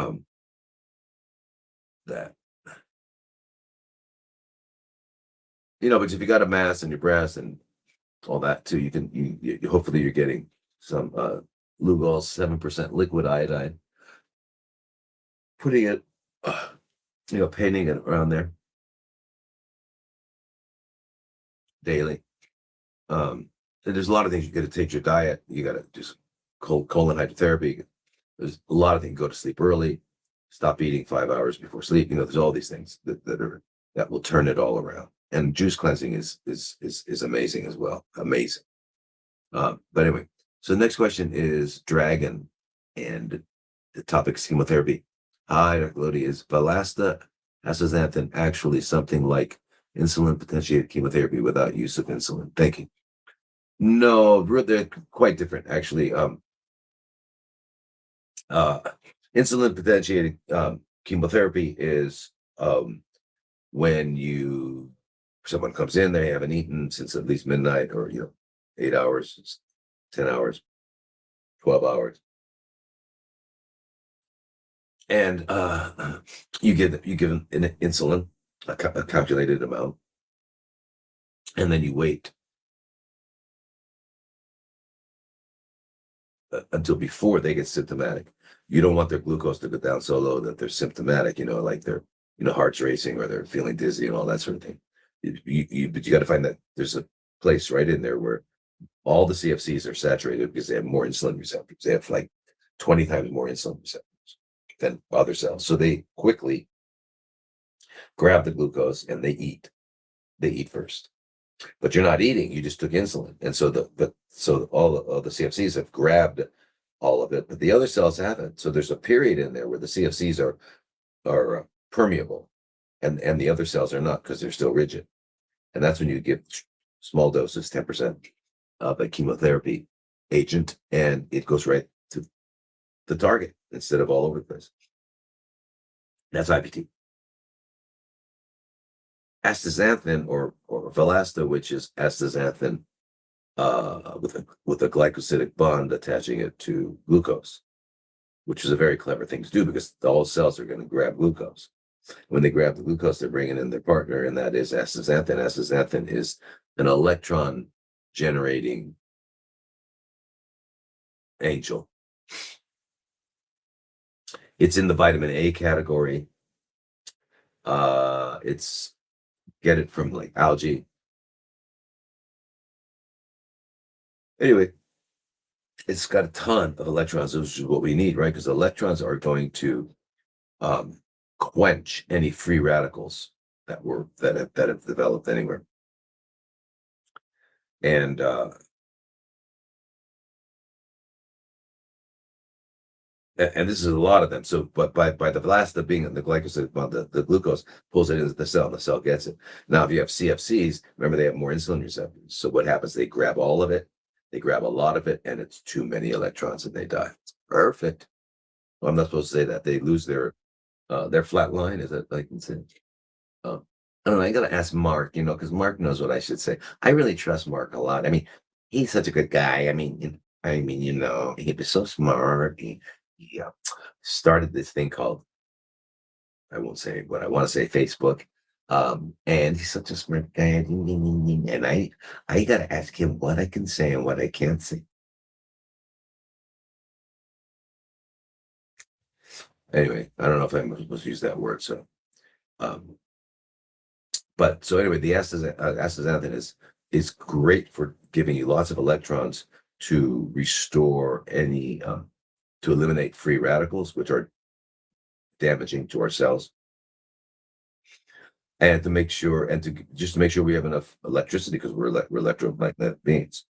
that, but if you got a mass in your breast and all that too, you hopefully you're getting some Lugol 7% liquid iodine, putting it, painting it around there daily. And there's a lot of things you got to take your diet. You got to do some colon hydrotherapy. There's a lot of things. Go to sleep early. Stop eating 5 hours before sleep. There's all these things that will turn it all around. And juice cleansing is amazing as well. Amazing. But anyway, so the next question is Dragon, and the topic is chemotherapy. Hi, Dr. Lodi. Is Valasta astaxanthin actually something like insulin potentiated chemotherapy without use of insulin? Thank you. No, they're quite different, actually. Insulin potentiated chemotherapy is when someone comes in, they haven't eaten since at least midnight, or 8 hours, 10 hours, 12 hours, and you give them an insulin, a calculated amount, and then you wait until before they get symptomatic. You don't want their glucose to go down so low that they're symptomatic, like their heart's racing or they're feeling dizzy and all that sort of thing. But you got to find that there's a place right in there where all the CFCs are saturated because they have more insulin receptors. They have like 20 times more insulin receptors than other cells. So they quickly grab the glucose and they eat. They eat first. But you're not eating, you just took insulin. And so all the CFCs have grabbed all of it, but the other cells haven't. So there's a period in there where the CFCs are permeable, and the other cells are not, because they're still rigid. And that's when you give small doses, 10% of a chemotherapy agent, and it goes right to the target instead of all over the place. That's IPT. Astaxanthin or Valasta, which is astaxanthin with a glycosidic bond attaching it to glucose, which is a very clever thing to do because all cells are going to grab glucose. When they grab the glucose, they're bringing in their partner, and that is astaxanthin. Astaxanthin is an electron generating angel. It's in the vitamin A category. It's get it from like algae. Anyway, it's got a ton of electrons, which is what we need, right? Because electrons are going to um, quench any free radicals that have developed anywhere. And this is a lot of them. So, but by the Valasta being the glycoside, well, the glucose pulls it into the cell, and the cell gets it. Now, if you have CFCs, remember they have more insulin receptors. So what happens? They grab all of it, they grab a lot of it, and it's too many electrons, and they die. It's perfect. Well, I'm not supposed to say that. They lose their flat line. Is that like insane? Um, I don't know. I gotta ask Mark, because Mark knows what I should say. I really trust Mark a lot. I mean, he's such a good guy. He was so smart. He started this thing called, I won't say what I want to say, Facebook. And he's such a smart guy. And I gotta ask him what I can say and what I can't say. Anyway, I don't know if I'm supposed to use that word. So, um, but so anyway, the astaxanthin is great for giving you lots of electrons to restore any to eliminate free radicals, which are damaging to our cells, and to make sure just to make sure we have enough electricity, because we're electromagnetic beings.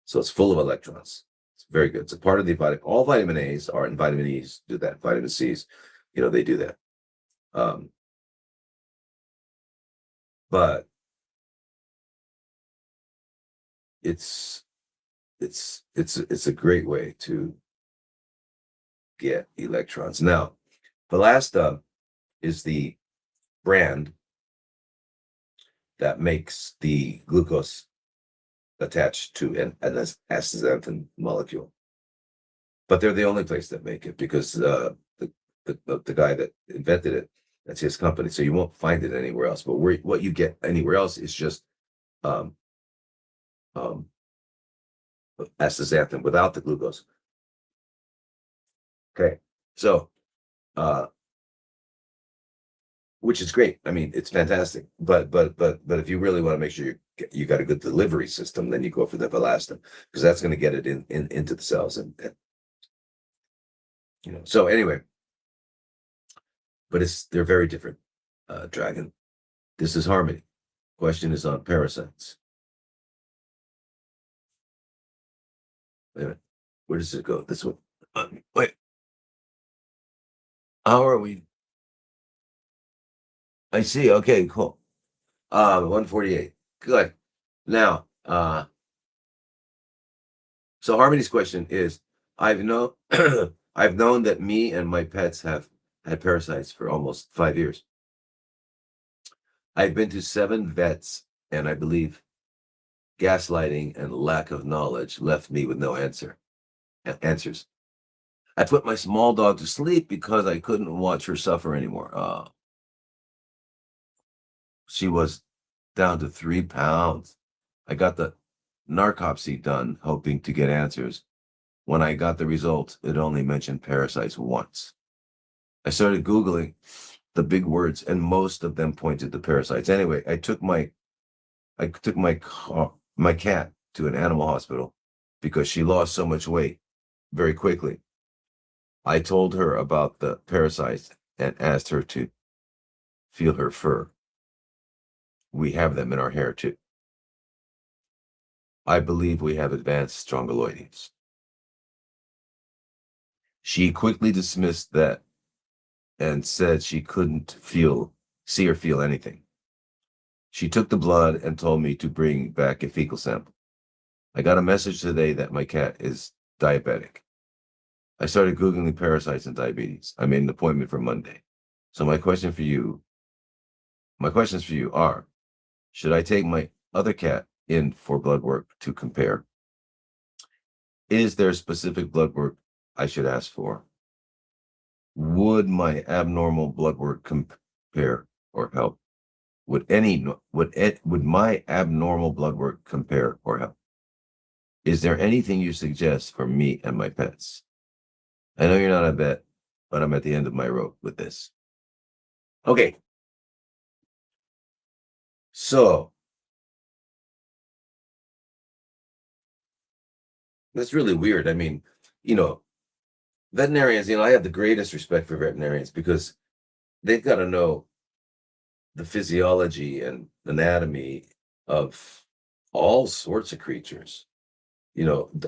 So it's full of electrons. It's very good. It's a part of the vitamin. All vitamin A's are, and vitamin E's do that. Vitamin C's, they do that. But it's a great way to get electrons. Now, Valasta is the brand that makes the glucose attached to an astaxanthin molecule, but they're the only place that make it, because the guy that invented it, that's his company. So you won't find it anywhere else. But what you get anywhere else is just um, um, astaxanthin without the glucose. Okay, so which is great. I mean, it's fantastic. But if you really want to make sure you got a good delivery system, then you go for the Valasta, because that's going to get it into the cells, and So anyway, but they're very different. Dragon. This is Harmony. Question is on parasites. Wait a minute. Where does it go? This one. Wait. How are we? I see. Okay, cool. 148. Good. Now, so Harmony's question is, I've known I've known that me and my pets have had parasites for almost 5 years. I've been to 7 vets, and I believe gaslighting and lack of knowledge left me with no answers. I put my small dog to sleep because I couldn't watch her suffer anymore. She was down to 3 pounds. I got the narcopsy done, hoping to get answers. When I got the results, it only mentioned parasites once. I started Googling the big words, and most of them pointed to parasites. Anyway, I took my cat to an animal hospital because she lost so much weight very quickly. I told her about the parasites and asked her to feel her fur. We have them in our hair too. I believe we have advanced strongyloides. She quickly dismissed that and said she couldn't see or feel anything. She took the blood and told me to bring back a fecal sample. I got a message today that my cat is diabetic. I started Googling parasites and diabetes. I made an appointment for Monday. So my questions for you are, should I take my other cat in for blood work to compare? Is there specific blood work I should ask for? Would my abnormal blood work compare or help? would my abnormal blood work compare or help? Is there anything you suggest for me and my pets? I know you're not a vet, but I'm at the end of my rope with this. Okay, so that's really weird. I mean, you know, veterinarians, I have the greatest respect for veterinarians because they've got to know the physiology and anatomy of all sorts of creatures.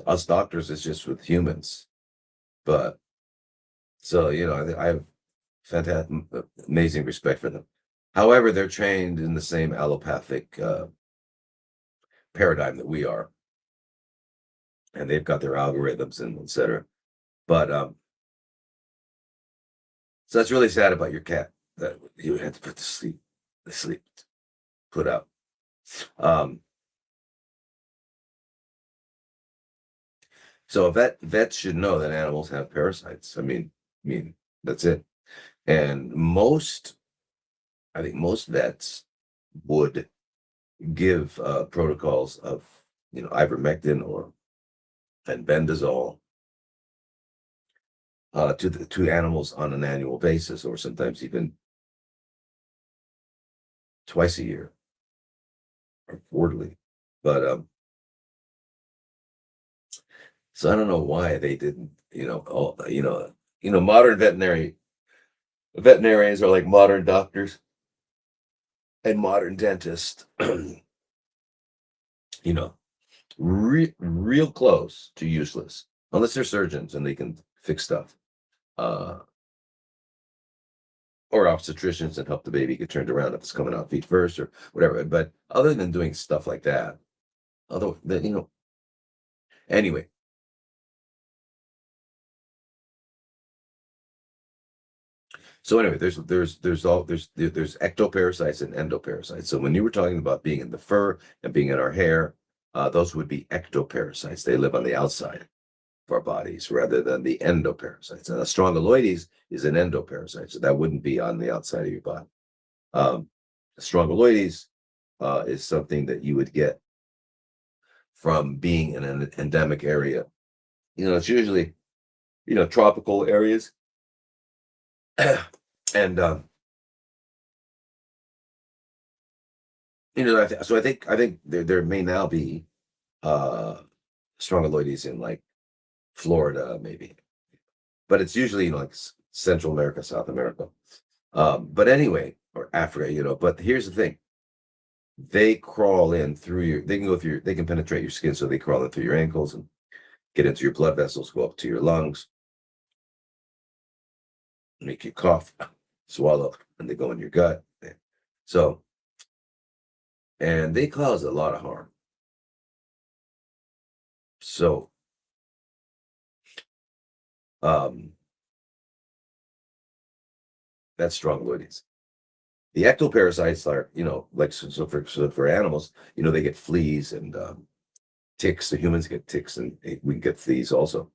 Us doctors is just with humans, but so I have fantastic, amazing respect for them. However, they're trained in the same allopathic paradigm that we are, and they've got their algorithms and etc. But so that's really sad about your cat that you had to put to sleep, put out. Um, so vets should know that animals have parasites. I mean that's it. And I think most vets would give protocols of ivermectin or bendazole to animals on an annual basis, or sometimes even twice a year or quarterly. But so I don't know why they didn't. Modern veterinarians are like modern doctors and modern dentists. you know, real close to useless, unless they're surgeons and they can fix stuff. Uh, or obstetricians and help the baby get turned around if it's coming out feet first or whatever. But other than doing stuff like that, although anyway. So anyway, there's ectoparasites and endoparasites. So when you were talking about being in the fur and being in our hair, those would be ectoparasites. They live on the outside of our bodies rather than the endoparasites. And a strongyloides is an endoparasite, so that wouldn't be on the outside of your body. Strongyloides is something that you would get from being in an endemic area. It's usually tropical areas, and so I think there may now be uh strongyloides in like Florida, maybe, but it's usually like Central America, South America, but anyway, or Africa. But here's the thing: they crawl in through they can penetrate your skin, so they crawl in through your ankles and get into your blood vessels, go up to your lungs, make you cough, swallow, and they go in your gut. So, and they cause a lot of harm. So, um, that's strongyloides. The ectoparasites are, like for animals, they get fleas and ticks. The humans get ticks, and we get fleas also.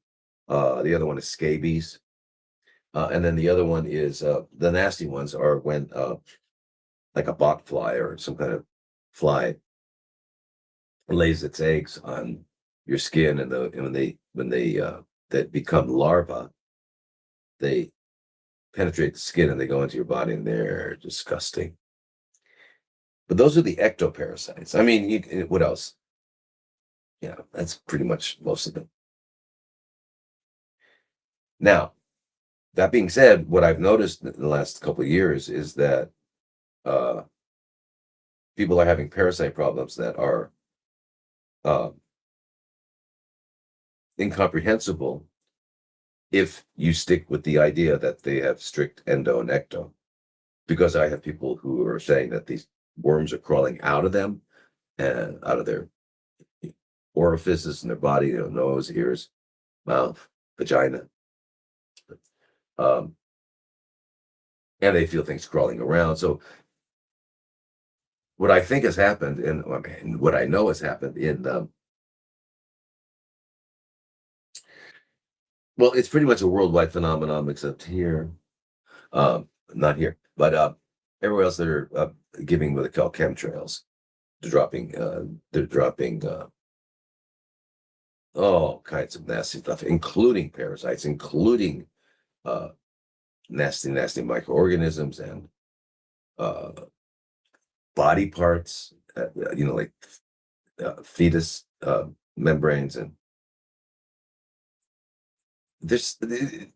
The other one is scabies, and then the other one is the nasty ones are when like a bot fly or some kind of fly lays its eggs on your skin, and when they that become larvae, they penetrate the skin and they go into your body, and they're disgusting. But those are the ectoparasites. I mean, what else? Yeah, that's pretty much most of them. Now, that being said, what I've noticed in the last couple of years is that uh, people are having parasite problems that are uh, incomprehensible if you stick with the idea that they have strict endo and ecto. Because I have people who are saying that these worms are crawling out of them and out of their orifices in their body, nose, ears, mouth, vagina. Um, and they feel things crawling around. So what I think has happened, and what I know has happened in, well, it's pretty much a worldwide phenomenon, except here, not here, but everywhere else they're giving what they call chemtrails. They're dropping all kinds of nasty stuff, including parasites, including uh, nasty microorganisms and uh, body parts, like fetus membranes, and this, and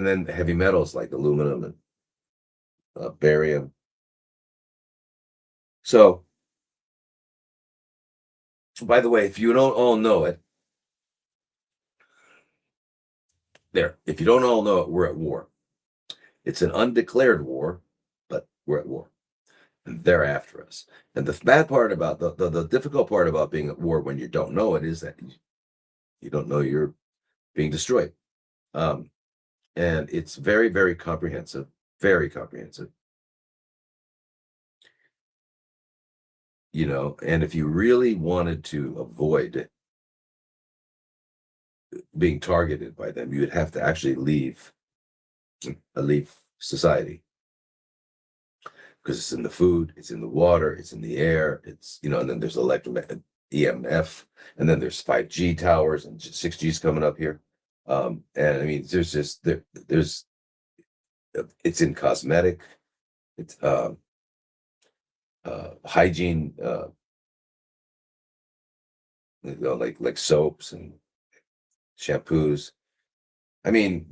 then heavy metals like aluminum and barium. So, by the way, if you don't all know it, if you don't all know it, we're at war. It's an undeclared war, but we're at war. And they're after us. And the bad part about the difficult part about being at war when you don't know it is that you don't know you're being destroyed. And it's very, very comprehensive, very comprehensive. And if you really wanted to avoid being targeted by them, you would have to actually leave society, because it's in the food, it's in the water, it's in the air, and then there's electromagnetic EMF, and then there's 5G towers and 6G's coming up here. And I mean, there's it's in cosmetic, it's hygiene, like soaps and shampoos. I mean,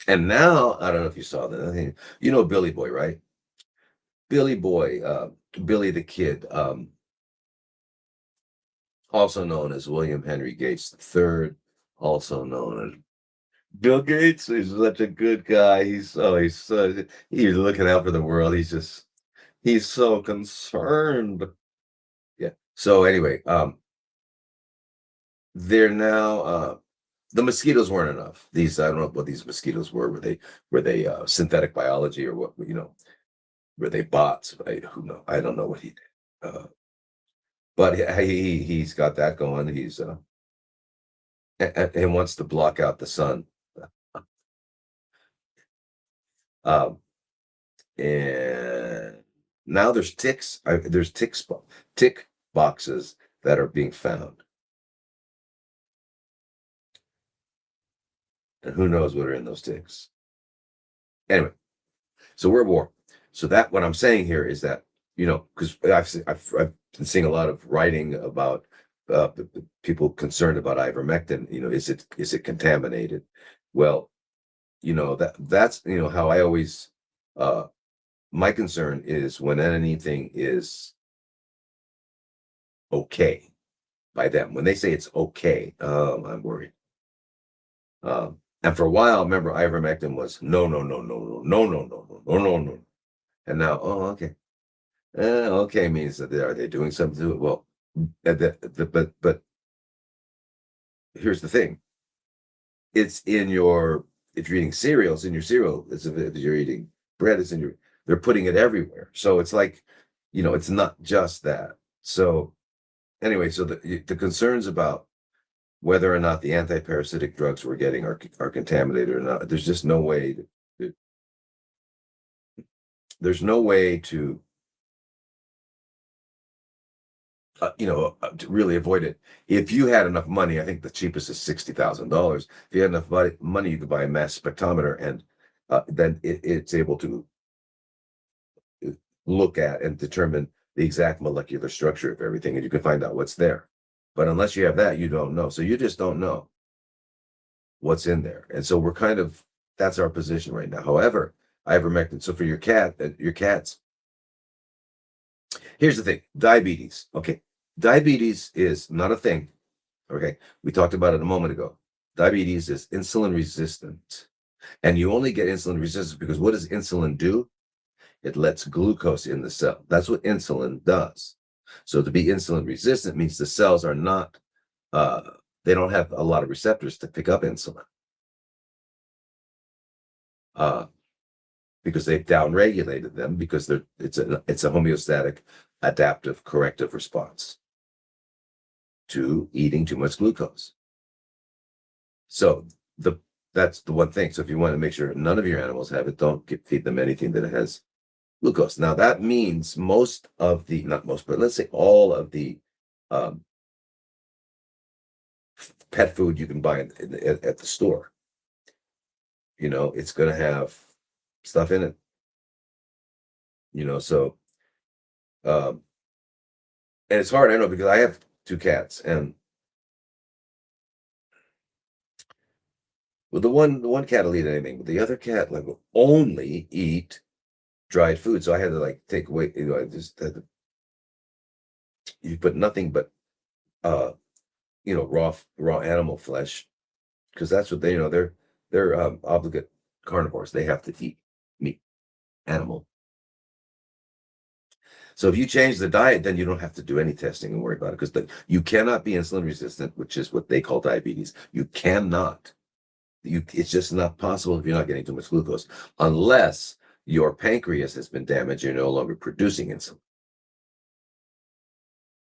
and now, I don't know if you saw that. I think, Billy Boy, right? Billy Boy, Billy the Kid, also known as William Henry Gates III, also known as Bill Gates. Is such a good guy. He's looking out for the world. He's so concerned. Yeah. So anyway, they're now the mosquitoes weren't enough. I don't know what these mosquitoes were. Were they synthetic biology, or what? Were they bots? Who knows? I don't know what he did. But he's got that going. He's and wants to block out the sun. And now there's ticks. There's tick boxes that are being found, and who knows what are in those ticks. Anyway, so we're at war. So that what I'm saying here is that, because I've been seeing a lot of writing about people concerned about ivermectin. Is it contaminated? Well, that's how I always my concern is when anything is okay by them. When they say it's okay, I'm worried. And for a while, remember, ivermectin was no, no, no, no, no, no, no, no, no, no, no. And now, okay. Okay means that are they doing something to it? Well, but here's the thing. It's in if you're eating cereal, it's in your cereal. If you're eating bread, they're putting it everywhere. So it's like, it's not just that. So anyway, so the concerns about whether or not the anti-parasitic drugs we're getting are contaminated or not, there's just no way there's no way to to really avoid it. If you had enough money, I think the cheapest is $60,000. If you had enough money, you could buy a mass spectrometer, and then it's able to look at and determine the exact molecular structure of everything, and you can find out what's there. But unless you have that, you don't know. So you just don't know what's in there. And so that's our position right now. However, ivermectin. So for your cats, here's the thing: diabetes. Okay, diabetes is not a thing. Okay, we talked about it a moment ago. Diabetes is insulin resistant, and you only get insulin resistant because what does insulin do? It lets glucose in the cell. That's what insulin does. So to be insulin resistant means the cells are not, they don't have a lot of receptors to pick up insulin. Because they've downregulated them, because it's a homeostatic adaptive corrective response to eating too much glucose. So the that's the one thing. So if you want to make sure none of your animals have it, don't feed them anything that has glucose. Now that means most of the, not most, but let's say all of the um, pet food you can buy at the store, it's going to have stuff in it, so um, and it's hard, I know, because I have two cats, and well, the one cat will eat anything, but the other cat like will only eat dried food. So I had to like take away, I just had to, you put nothing but uh raw animal flesh, because that's what they, they're obligate carnivores. They have to eat meat, animal. So if you change the diet, then you don't have to do any testing and worry about it, because you cannot be insulin resistant, which is what they call diabetes. You cannot. It's just not possible if you're not getting too much glucose, unless your pancreas has been damaged, you're no longer producing insulin.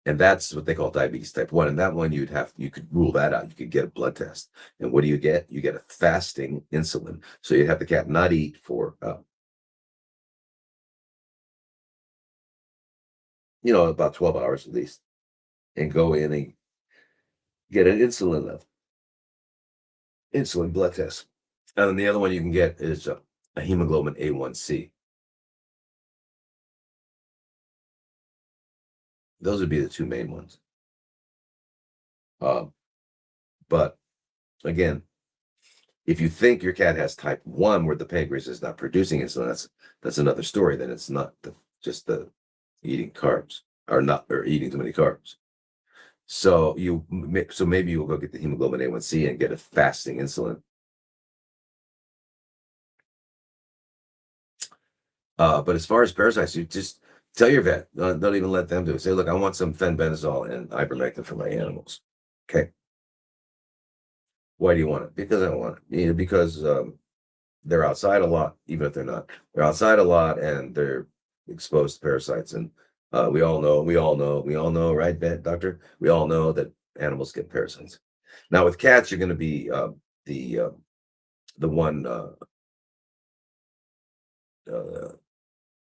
And that's what they call diabetes type 1. And that one you could rule that out. You could get a blood test. And what do you get? You get a fasting insulin. So you'd have the cat not eat for about 12 hours at least, and go in and get an insulin blood test. And then the other one you can get is a hemoglobin A1C. Those would be the two main ones. But again, if you think your cat has type 1 where the pancreas is not producing insulin, that's another story. Then it's not just the eating carbs, or eating too many carbs. So maybe you'll go get the hemoglobin A1C and get a fasting insulin. But as far as parasites, you just tell your vet. Don't even let them do it. Say, look, I want some fenbendazole and ivermectin for my animals. Okay. Why do you want it? Because I want it. Because they're outside a lot, even if they're not. They're outside a lot and they're exposed to parasites. And we all know, right, doctor? We all know that animals get parasites. Now with cats, you're going to be the one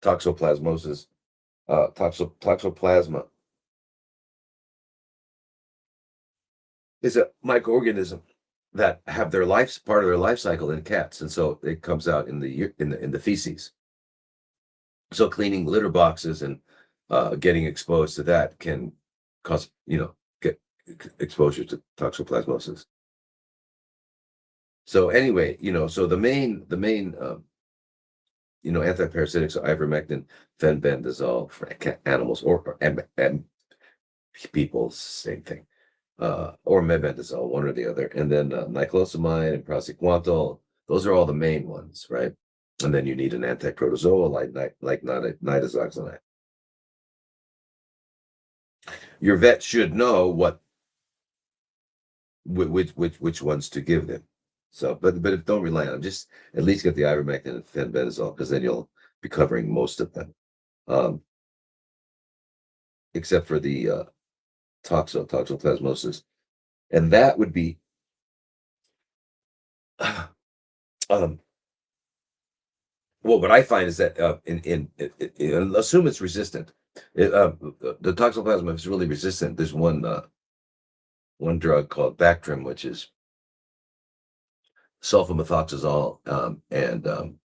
toxoplasmosis, toxoplasma is a microorganism that have part of their life cycle in cats, and so it comes out in the feces. So cleaning litter boxes and getting exposed to that can cause, get exposure to toxoplasmosis. So anyway, so the main antiparasitics are ivermectin, fenbendazole for animals, and people, same thing, or mebendazole, one or the other, and then niclosamide and praziquantel. Those are all the main ones, right? And then you need an antiprotozoal like nitazoxanide. Your vet should know which ones to give them. So, but if don't rely on them, just at least get the ivermectin and fenbendazole, because then you'll be covering most of them, except for the toxoplasmosis, and that would be um, well, what I find is that assume it's resistant. The toxoplasma is really resistant. There's one drug called Bactrim, which is sulfamethoxazole, and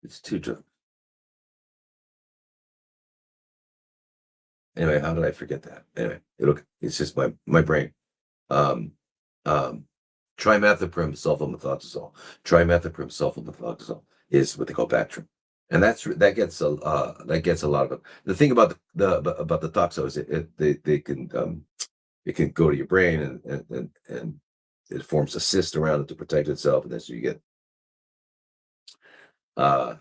it's two drugs. Anyway, how did I forget that? Anyway, it's just my brain. Um, um, Trimethoprim sulfamethoxazole. Trimethoprim sulfamethoxazole is what they call Bactrim, and that gets a lot of them. The thing about about the toxo is they can it can go to your brain, and it forms a cyst around it to protect itself, and then so you get uh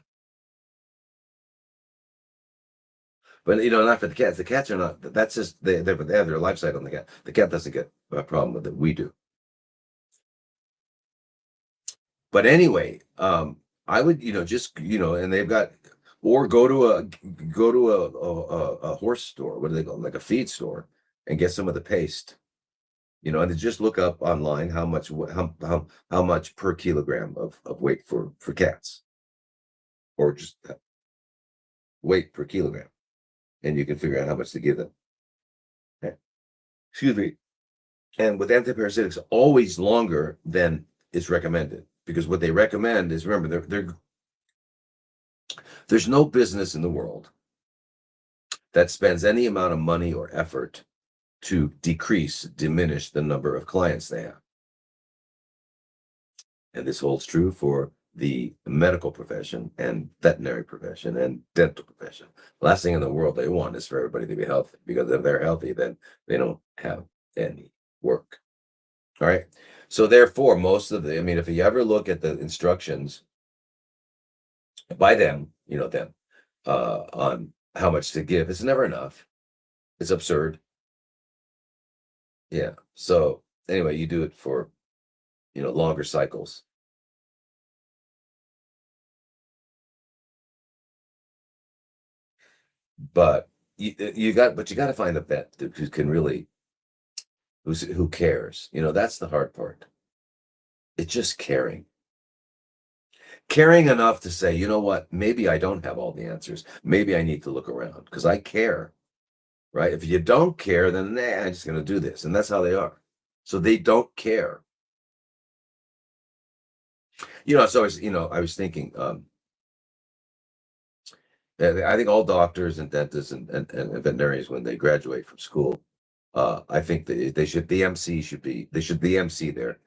but not for the cats. The cats are not. That's just they have their life cycle. And the cat doesn't get a problem with it. We do. But anyway, I would, just, and they've got Or go to a horse store. What do they call like a feed store, and get some of the paste. And then just look up online how much per kilogram of weight for cats, or just weight per kilogram, and you can figure out how much to give them. Okay. Excuse me. And with antiparasitics, always longer than is recommended, because what they recommend is, remember, there's no business in the world that spends any amount of money or effort to diminish the number of clients they have. And this holds true for the medical profession and veterinary profession and dental profession. The last thing in the world they want is for everybody to be healthy, because if they're healthy, then they don't have any work. All right. So therefore, if you ever look at the instructions by them, on how much to give, it's never enough. It's absurd. Yeah. So anyway, you do it for, longer cycles. But you got to find a vet who can really, who cares. That's the hard part. It's just caring enough to say, you know what, maybe I don't have all the answers. Maybe I need to look around because I care, right? If you don't care, then I'm just going to do this. And that's how they are. So they don't care. It's always, I was thinking, I think all doctors and dentists and veterinarians, when they graduate from school, I think they should, the MC there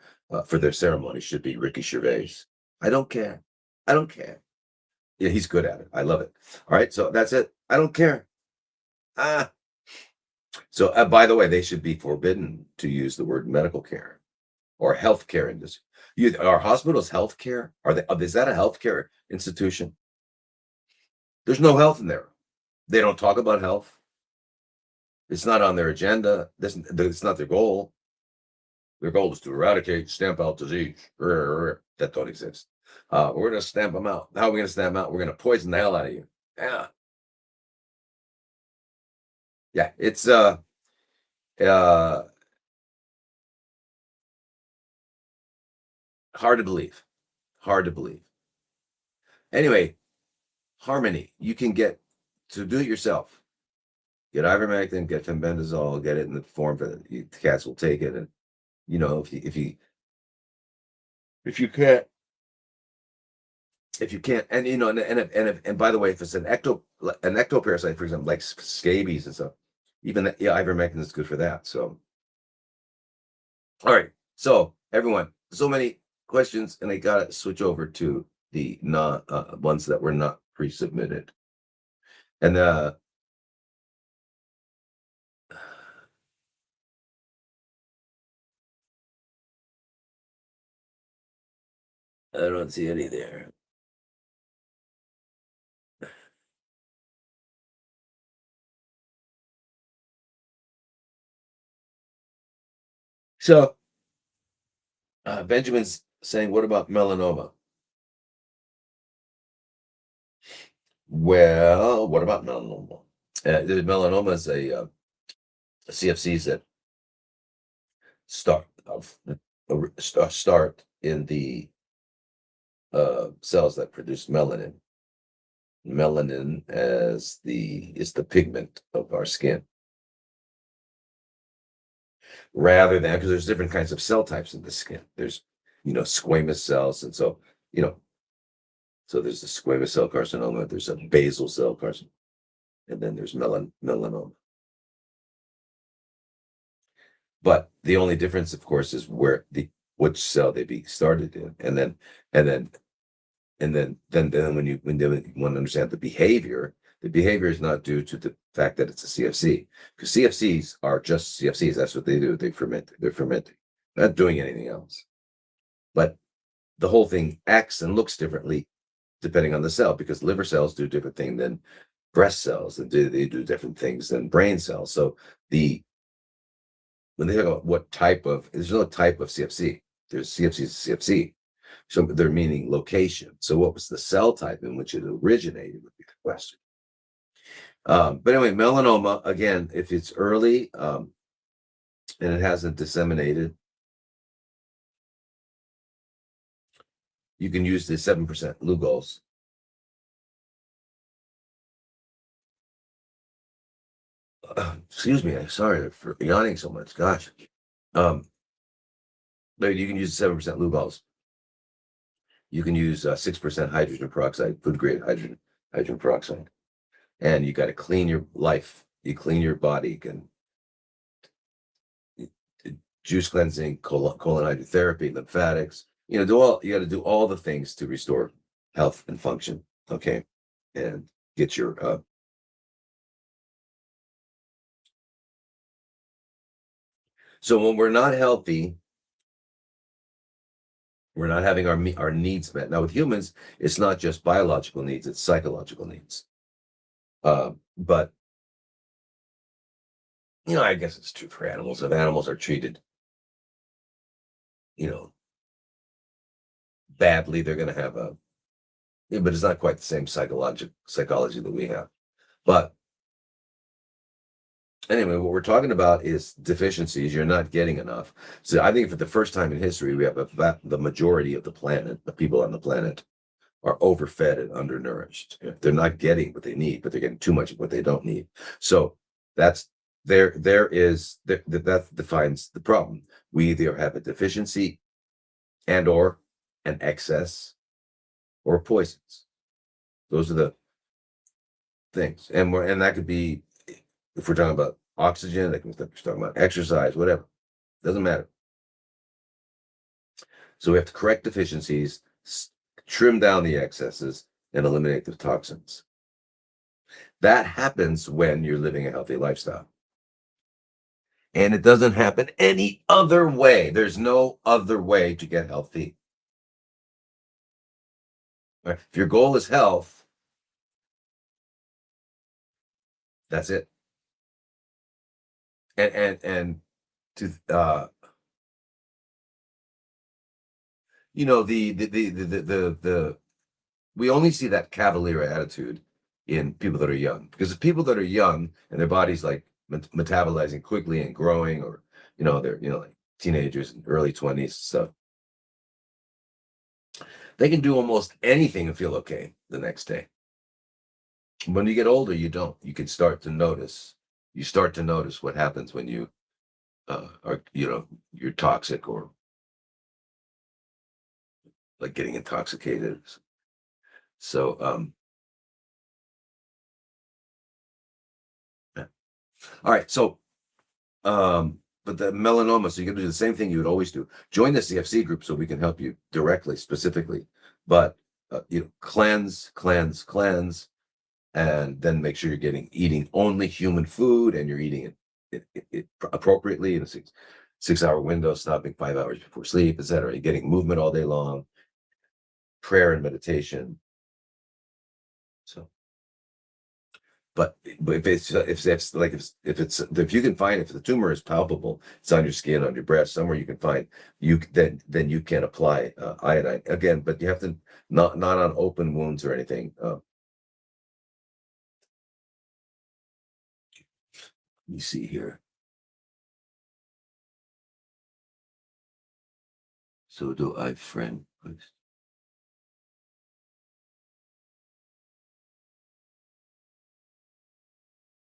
for their ceremony should be Ricky Gervais. I don't care. I don't care. Yeah, he's good at it. I love it. All right, so that's it. I don't care. So by the way, they should be forbidden to use the word medical care or healthcare industry. Are hospitals healthcare? Is that a healthcare institution? There's no health in there. They don't talk about health. It's not on their agenda. It's not their goal. Their goal is to eradicate, stamp out disease. That don't exist. We're going to stamp them out. How are we going to stamp them out? We're going to poison the hell out of you. Yeah. Yeah. It's hard to believe. Hard to believe. Anyway, Harmony, you can get to do it yourself. Get ivermectin, get fenbendazole, get it in the form that the cats will take it. And if you can't, and by the way, if it's an ectoparasite, for example, like scabies and stuff, even that, ivermectin is good for that. So, all right. So everyone, so many questions, and I got to switch over to the ones that were not pre-submitted. And I don't see any there. So Benjamin's saying, what about melanoma? Well, what about melanoma? The melanoma is a CFCs that start in the cells that produce melanin. Melanin is the pigment of our skin. Rather than, because there's different kinds of cell types in the skin. There's, squamous cells, and so, so there's the squamous cell carcinoma, there's a basal cell carcinoma, and then there's melanoma. But the only difference, of course, is which cell they be started in, and then when you want to understand the behavior is not due to the fact that it's a CFC, because CFCs are just CFCs. That's what they do. They ferment. They're fermenting, not doing anything else. But the whole thing acts and looks differently depending on the cell, because liver cells do different thing than breast cells, and they do different things than brain cells. So when they talk about there's no type of CFC. There's CFC, So they're meaning location. So what was the cell type in which it originated would be the question. But anyway, melanoma, again, if it's early and it hasn't disseminated, you can use the 7% Lugol's. Excuse me, I'm sorry for yawning so much. Gosh. Um, but you can use 7% Lugol's. You can use 6% hydrogen peroxide, food grade hydrogen peroxide. And you got to clean your life. You clean your body. You can juice cleansing, colon hydrotherapy, lymphatics. You got to do all the things to restore health and function. Okay. And get your so when we're not healthy, we're not having our needs met. Now with humans, it's not just biological needs, it's psychological needs. But I guess it's true for animals. If animals are treated, you know, badly, they're going to have but it's not quite the same psychology that we have. But anyway, what we're talking about is deficiencies. You're not getting enough. So I think for the first time in history, we have the majority of the people on the planet are overfed and undernourished. They're not getting what they need, but they're getting too much of what they don't need. So that's that defines the problem. We either have a deficiency and or an excess or poisons. Those are the things. And that could be, if we're talking about oxygen, if we're talking about exercise, whatever. Doesn't matter. So we have to correct deficiencies, trim down the excesses, and eliminate the toxins. That happens when you're living a healthy lifestyle. And it doesn't happen any other way. There's no other way to get healthy. Right? If your goal is health, that's it. And to the we only see that cavalier attitude in people that are young, because the people that are young and their bodies like metabolizing quickly and growing, or they're like teenagers in early 20s stuff, they can do almost anything and feel okay the next day. When you get older, you don't. You can start to notice. You start to notice what happens when you are you're toxic, or like getting intoxicated. So yeah. All right. So but the melanoma, so you can do the same thing you would always do. Join the CFC group so we can help you directly, specifically. But cleanse, and then make sure you're eating only human food, and you're eating it appropriately in a 6 hour window, stopping 5 hours before sleep, etc. You're getting movement all day long, prayer and meditation. So, but if you can find, if the tumor is palpable, it's on your skin, on your breast, somewhere you can find, then you can apply iodine again, but you have to not on open wounds or anything. Let me see here. So do I, friend, please.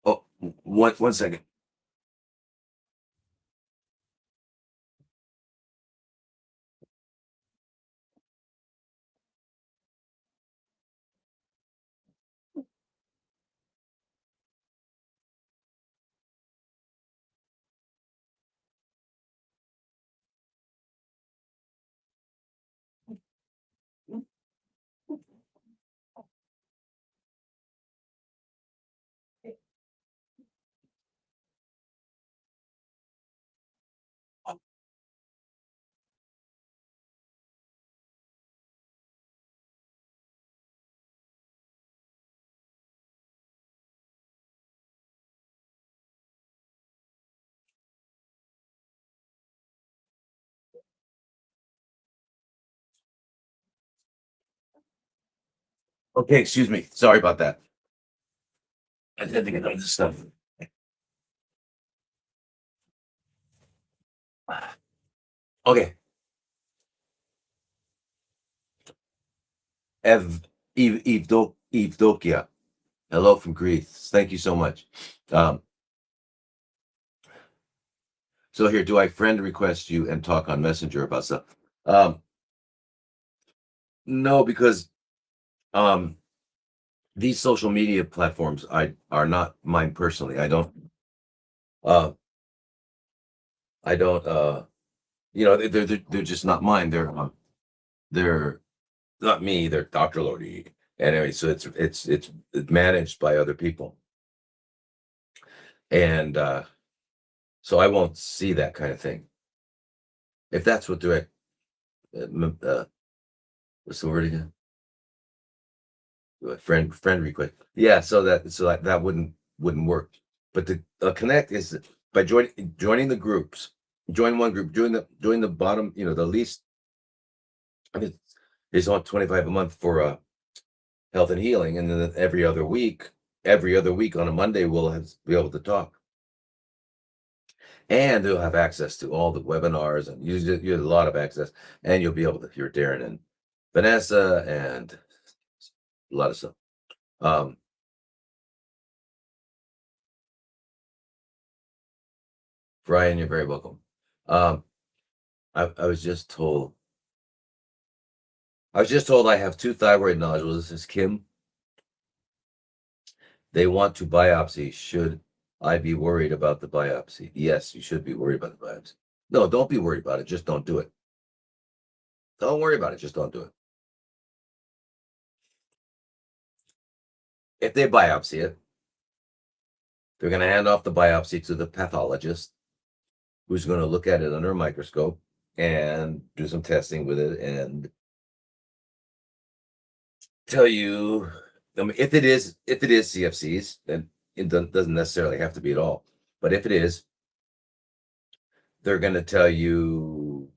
Oh, one second. Okay, excuse me. Sorry about that. I had to get on this stuff. Okay. Evdokia. Hello from Greece. Thank you so much. Um, so here, do I friend request you and talk on Messenger about stuff? Um, no, because um, these social media platforms are not mine personally. Uh, I don't they're just not mine. They're not me. They're Dr. Lodi. Anyway, so it's managed by other people, and so I won't see that kind of thing. If that's what direct, what's the word again? Friend request. Yeah, so that wouldn't work. But the connect is by joining the groups. Join one group. Join the bottom. The least. I think it's on 25 a month for health and healing, and then every other week on a Monday be able to talk, and they'll have access to all the webinars, and you have a lot of access, and you'll be able to hear Darren and Vanessa and a lot of stuff. Brian, you're very welcome. I was just told. I have 2 thyroid nodules. This is Kim. They want to biopsy. Should I be worried about the biopsy? Yes, you should be worried about the biopsy. No, don't be worried about it. Just don't do it. Don't worry about it. Just don't do it. If they biopsy it, they're going to hand off the biopsy to the pathologist, who's going to look at it under a microscope and do some testing with it and tell you. I mean, if it is CFCs, then it doesn't necessarily have to be at all. But if it is, they're going to tell you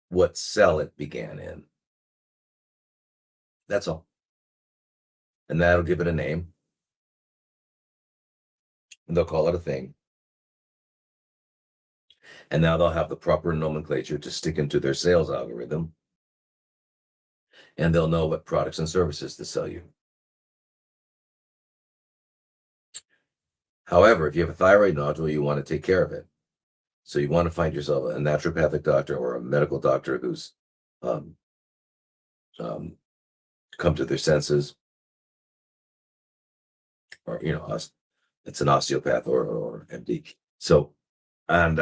what cell it began in. That's all. And that'll give it a name. And they'll call it a thing. And now they'll have the proper nomenclature to stick into their sales algorithm. And they'll know what products and services to sell you. However, if you have a thyroid nodule, you want to take care of it. So you want to find yourself a naturopathic doctor or a medical doctor who's come to their senses, or it's an osteopath or MD. So, and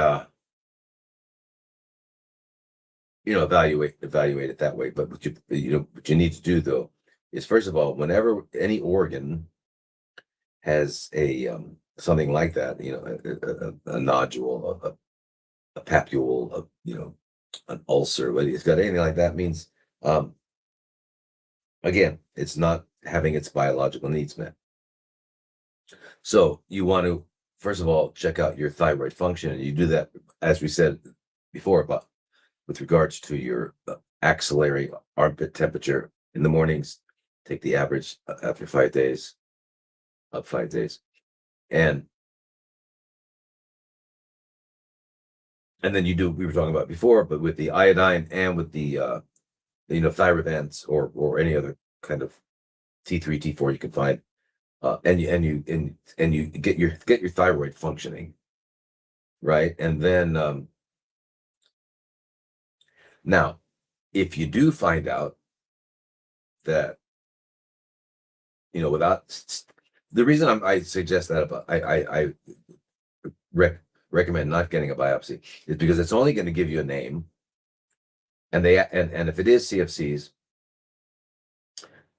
evaluate it that way. But what you need to do though is, first of all, whenever any organ has a something like that, a nodule, a papule, an ulcer, whether it's got anything like that, means again, it's not having its biological needs met. So you want to, first of all, check out your thyroid function, and you do that, as we said before, but with regards to your axillary armpit temperature in the mornings, take the average after 5 days, up 5 days, and then you do, we were talking about before, but with the iodine and with the Thyrovans or any other kind of T3, T4 you can find, and you get your thyroid functioning, right? And then now, if you do find out that without the reason I suggest that about I recommend not getting a biopsy is because it's only going to give you a name, and if it is CFCs,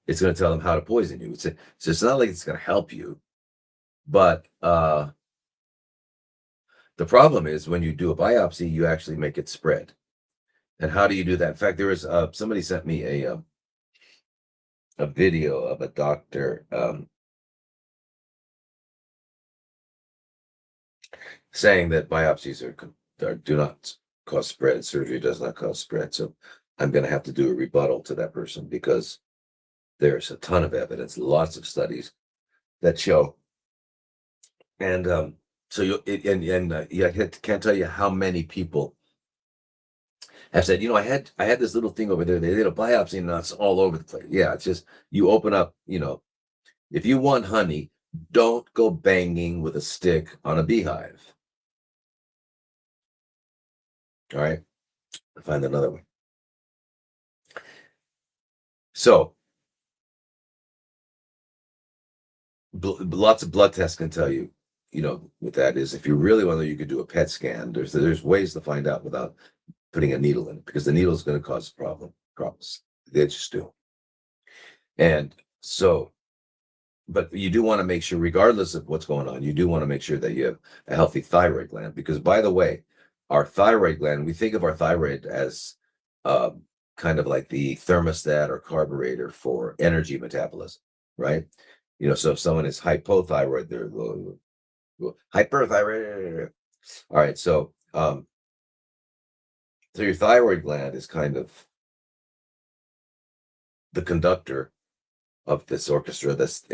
it's going to tell them how to poison you. So it's not like it's going to help you, but the problem is when you do a biopsy, you actually make it spread. And how do you do that? In fact, there was somebody sent me a video of a doctor saying that biopsies do not cause spread. Surgery does not cause spread. So I'm going to have to do a rebuttal to that person, because There's a ton of evidence, lots of studies that show. And so yeah, I can't tell you how many people have said, I had this little thing over there. They did a biopsy and it's all over the place. Yeah, it's just you open up, if you want honey, don't go banging with a stick on a beehive. All right. I'll find another one. So lots of blood tests can tell you, what that is. If you really want to, you could do a PET scan. There's ways to find out without putting a needle in it, because the needle is going to cause problems. They just do. And so, but you do want to make sure, regardless of what's going on, you do want to make sure that you have a healthy thyroid gland. Because, by the way, our thyroid gland, we think of our thyroid as kind of like the thermostat or carburetor for energy metabolism, right? So if someone is hypothyroid, they're hyperthyroid. All right, so your thyroid gland is kind of the conductor of this orchestra that's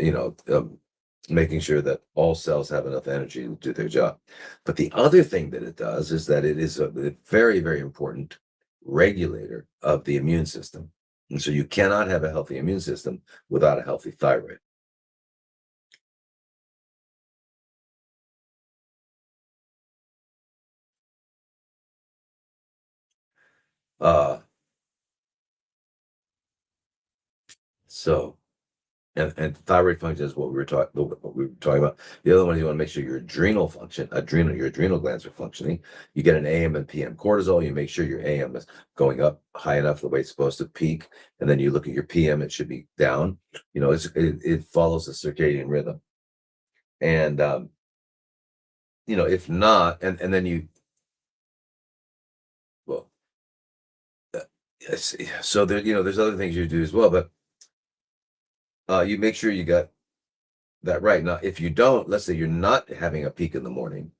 making sure that all cells have enough energy to do their job. But the other thing that it does is that it is a very, very important regulator of the immune system. And so you cannot have a healthy immune system without a healthy thyroid. So and thyroid function is what we were talking about. The other one is you want to make sure your adrenal glands are functioning. You get an AM and PM cortisol. You make sure your AM is going up high enough the way it's supposed to peak, and then you look at your PM; it should be down. It follows the circadian rhythm, and if not, and then well, so there's other things you do as well, but you make sure you got that right. Now, if you don't, let's say you're not having a peak in the morning,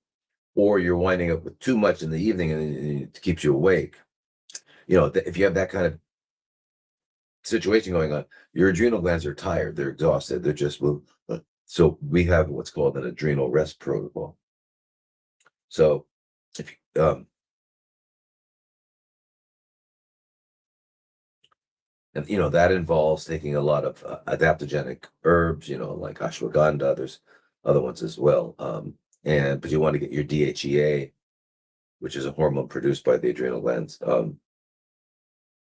or you're winding up with too much in the evening and it keeps you awake. If you have that kind of situation going on, your adrenal glands are tired, they're exhausted, they're just so we have what's called an adrenal rest protocol. So if and that involves taking a lot of adaptogenic herbs, like ashwagandha. There's other ones as well. But you want to get your DHEA, which is a hormone produced by the adrenal glands,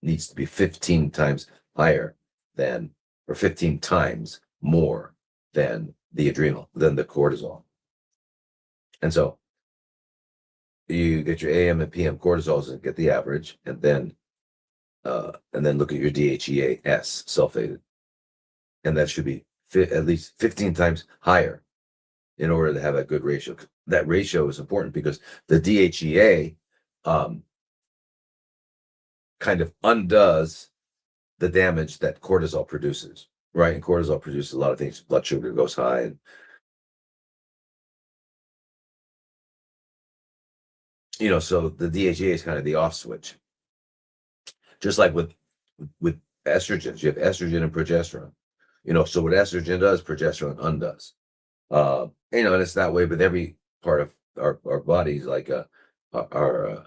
needs to be 15 times higher than, or 15 times more than the cortisol. And so you get your AM and PM cortisols and get the average, and then look at your DHEAS sulfated, and that should be at least 15 times higher in order to have a good ratio. That ratio is important because the DHEA kind of undoes the damage that cortisol produces, right? And cortisol produces a lot of things. Blood sugar goes high, and so the DHEA is kind of the off switch. Just like with estrogens, you have estrogen and progesterone. So what estrogen does, progesterone undoes. And it's that way with every part of our bodies, like our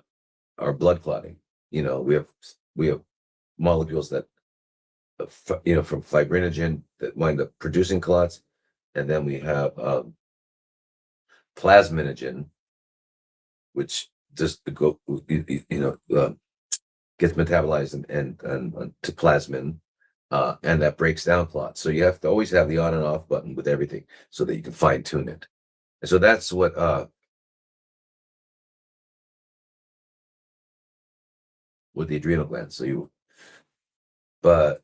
blood clotting. We have molecules that from fibrinogen that wind up producing clots, and then we have plasminogen, which just gets metabolized and to plasmin, and that breaks down clots. So you have to always have the on and off button with everything so that you can fine tune it. And so that's what with the adrenal glands. But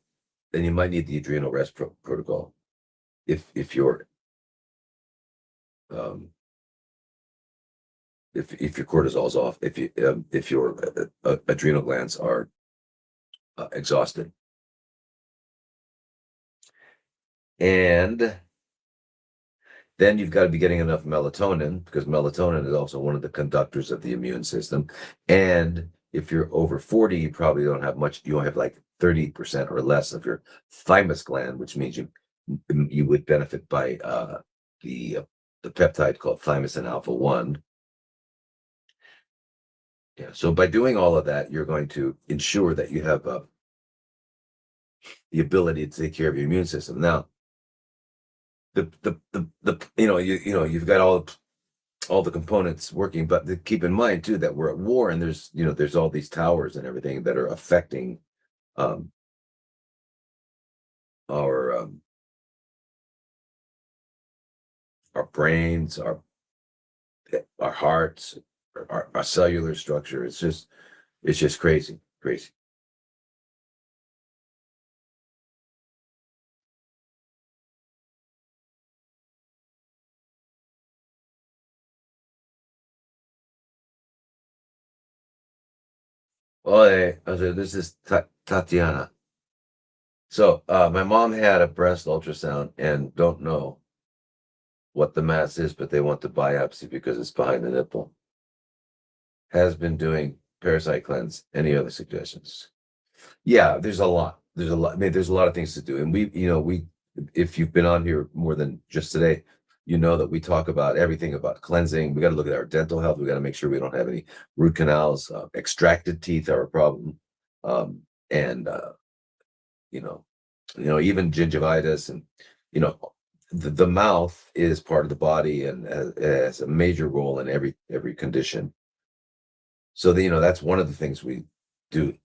then you might need the adrenal rest protocol if your if your cortisol's off, if your adrenal glands are exhausted. And then you've got to be getting enough melatonin, because melatonin is also one of the conductors of the immune system. And If you're over 40, you probably don't have much. You only have like 30% or less of your thymus gland, which means you would benefit by the uh, the peptide called thymosin alpha 1. Yeah. So by doing all of that, you're going to ensure that you have the ability to take care of your immune system. Now, you've got all the components working, but keep in mind too that we're at war, and there's all these towers and everything that are affecting um, our our brains, our hearts, our cellular structure. It's just crazy, crazy. Oh, hey, so this is Tatiana. So my mom had a breast ultrasound and don't know what the mass is, but they want the biopsy because it's behind the nipple. Has been doing parasite cleanse. Any other suggestions? Yeah, there's a lot. There's a lot. I mean, there's a lot of things to do, and if you've been on here more than just today, you know that we talk about everything about cleansing. We got to look at our dental health. We got to make sure we don't have any root canals. Extracted teeth are a problem, and you know, even gingivitis, and you know, the mouth is part of the body and has a major role in every condition. So that's one of the things we do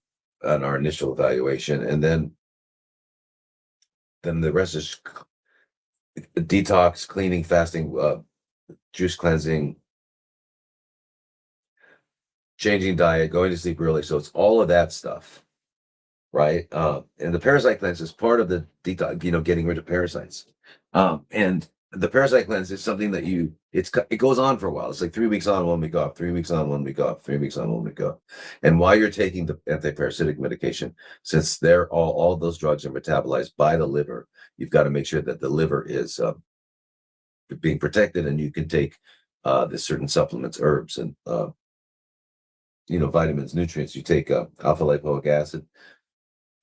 on our initial evaluation, and then the rest is detox, cleaning, fasting, juice cleansing, changing diet, going to sleep early. So it's all of that stuff, right? And the parasite cleanse is part of the detox, getting rid of parasites. And the parasite cleanse is something that it goes on for a while. It's like 3 weeks on, 1 week off, 3 weeks on, 1 week off, 3 weeks on, 1 week off. And while you're taking the antiparasitic medication, since all those drugs are metabolized by the liver, you've got to make sure that the liver is being protected, and you can take the certain supplements, herbs, and vitamins, nutrients. You take alpha lipoic acid,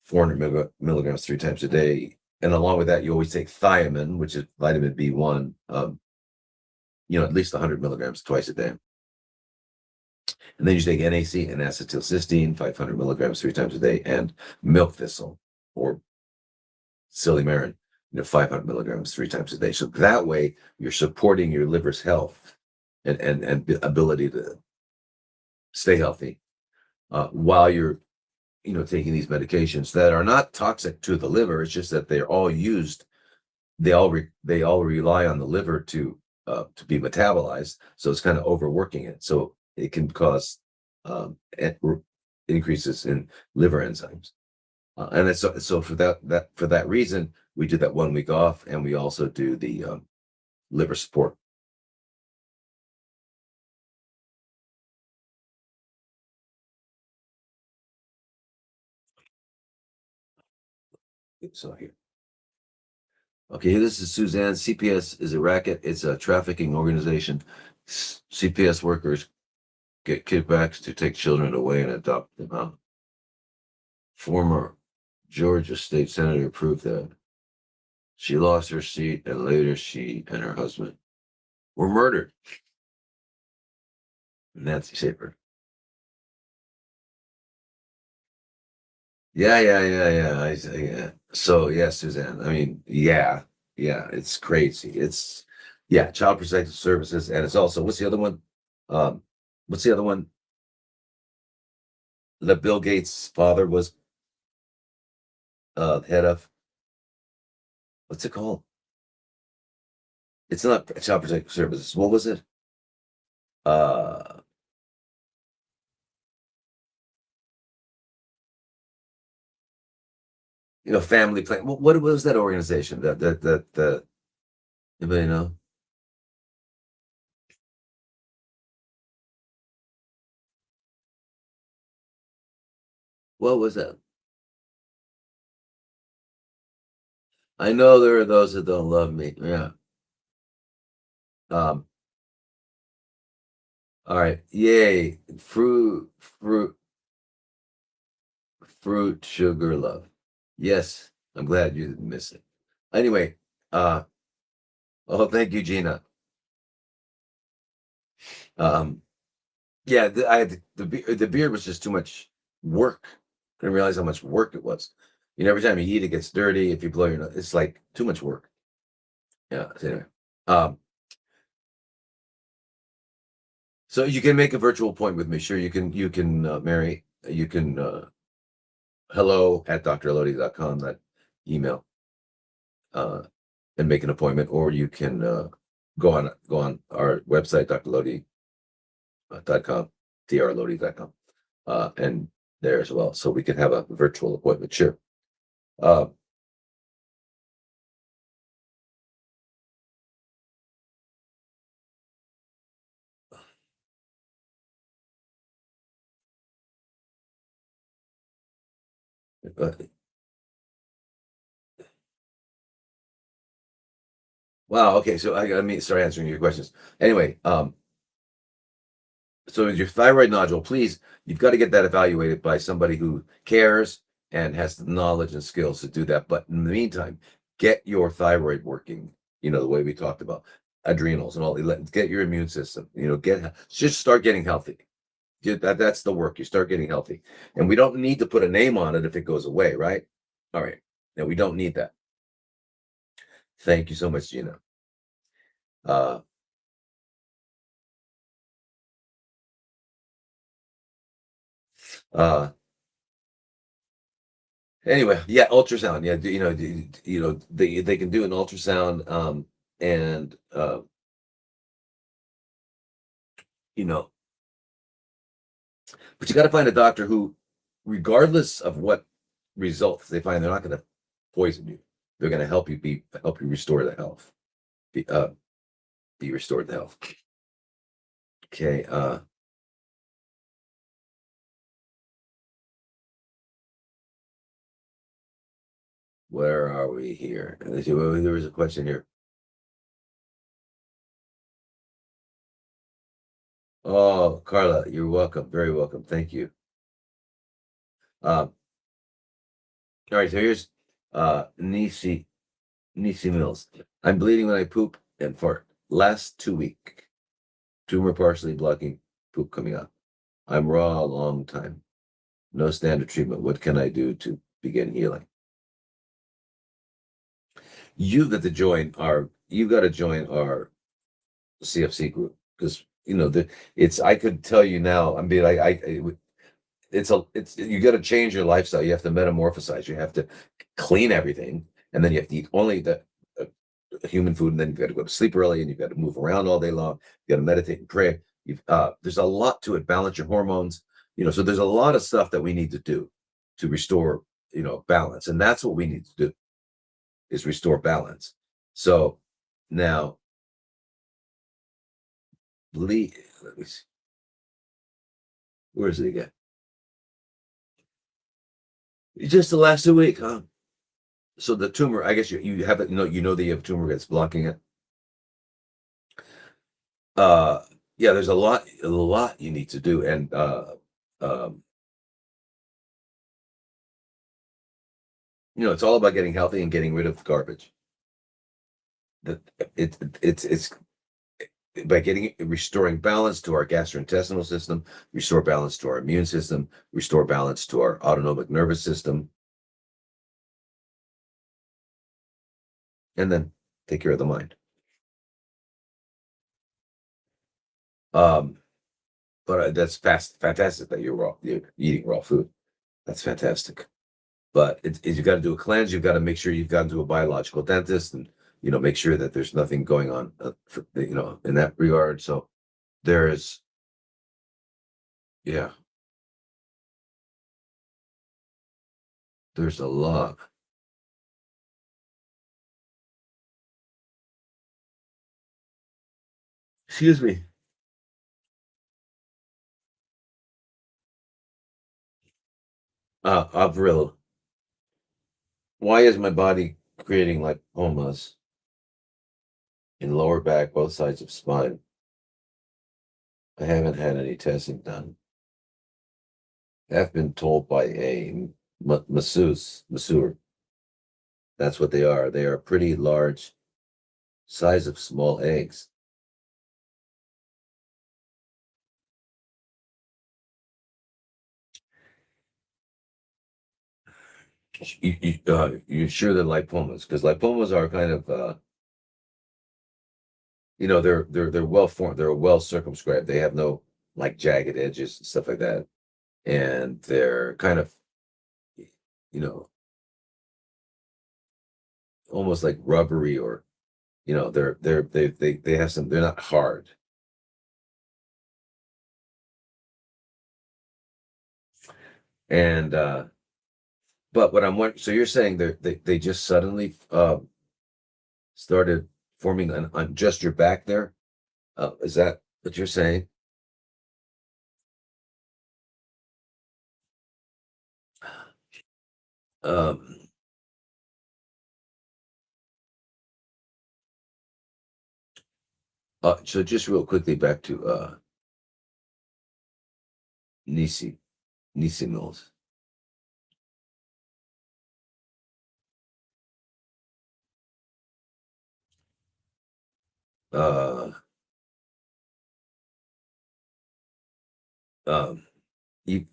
400 milligrams 3 times a day, and along with that, you always take thiamine, which is vitamin B1, at least 100 milligrams twice a day. And then you take NAC and acetylcysteine, 500 milligrams 3 times a day, and milk thistle or silymarin, 500 milligrams 3 times a day. So that way, you're supporting your liver's health and ability to stay healthy while you're taking these medications that are not toxic to the liver. It's just that they're all used. They all rely on the liver to be metabolized, so it's kind of overworking it. So it can cause increases in liver enzymes, and it's so for that reason we do that 1 week off, and we also do the liver support. So here. Okay, this is Suzanne. CPS is a racket. It's a trafficking organization. CPS workers get kickbacks to take children away and adopt them out. Former Georgia state senator proved that she lost her seat, and later she and her husband were murdered. Nancy Saper. Yeah, yeah, yeah, yeah. Yeah. So yeah, Suzanne. I mean, yeah, yeah. It's crazy. Yeah, Child Protective Services, and it's also what's the other one? Um, what's the other one that Bill Gates' father was head of? What's it called? It's not Child Protective Services. What was it? Uh, Family Plan. What was that organization? That anybody know? What was that? I know there are those that don't love me. Yeah. Um, all right. Yay. Fruit. Fruit, sugar, love. Yes, I'm glad you didn't miss it. Anyway, uh, oh, thank you, Gina. Um, yeah, I had the beard was just too much work. I didn't realize how much work it was. You know, every time you eat, it gets dirty. If you blow your nose, it's like too much work. Yeah. So anyway, um, so you can make a virtual appointment with me. Sure, Mary. You can hello at drlodi.com, that email, uh, and make an appointment, or you can go on our website, drlodi.com, drlodi.com, and there as well. So we can have a virtual appointment. Sure. Uh, uh, wow. Okay. So I mean, start answering your questions. Anyway, so your thyroid nodule, please, you've got to get that evaluated by somebody who cares and has the knowledge and skills to do that. But in the meantime, get your thyroid working, the way we talked about adrenals and all. Get your immune system, just start getting healthy. That's the work. You start getting healthy. And we don't need to put a name on it if it goes away, right? All right. No, we don't need that. Thank you so much, Gina. Uh, uh, Anyway, yeah, ultrasound. Yeah, they can do an ultrasound, and you know, but you got to find a doctor who, regardless of what results they find, they're not going to poison you. They're going to help you restore the health. Be restored to health. Okay. Where are we here? There was a question here. Oh, Carla, you're welcome. Very welcome. Thank you. All right. So here's Nisi Mills. I'm bleeding when I poop and fart. Last 2 week. Tumor partially blocking poop coming out. I'm raw a long time. No standard treatment. What can I do to begin healing? You've got to join our CFC group, because I could tell you now. I mean, it's you got to change your lifestyle. You have to metamorphosize. You have to clean everything, and then you have to eat only the uh, human food, and then you've got to go to sleep early, and you've got to move around all day long. You got to meditate and pray. There's a lot to it. Balance your hormones. So there's a lot of stuff that we need to do to restore, balance, and that's what we need to do, is restore balance. So now, let me see. Where is it again? Just the last 2 weeks, huh? So the tumor, I guess you have it. That you have a tumor that's blocking it. Yeah, there's a lot you need to do, and um, it's all about getting healthy and getting rid of garbage. That it's by restoring balance to our gastrointestinal system, restore balance to our immune system, restore balance to our autonomic nervous system, and then take care of the mind. Um, but that's fantastic that you're eating raw food. That's fantastic. But you've got to do a cleanse. You've got to make sure you've gone to a biological dentist, and make sure that there's nothing going on, in that regard. So there is, yeah, there's a lot. Excuse me. Avril, why is my body creating lipomas in lower back, both sides of spine? I haven't had any testing done. I've been told by a masseur. That's what they are. They are pretty large, size of small eggs. You're sure they're lipomas? Because lipomas are kind of, they're well formed. They're well circumscribed. They have no like jagged edges and stuff like that, and they're kind of, you know, almost like rubbery, or they have some. They're not hard. And but what I'm wondering, so you're saying they just suddenly started forming on just your back there? Is that what you're saying? Um, so just real quickly back to Nisi Nisi Mills. Uh, um, you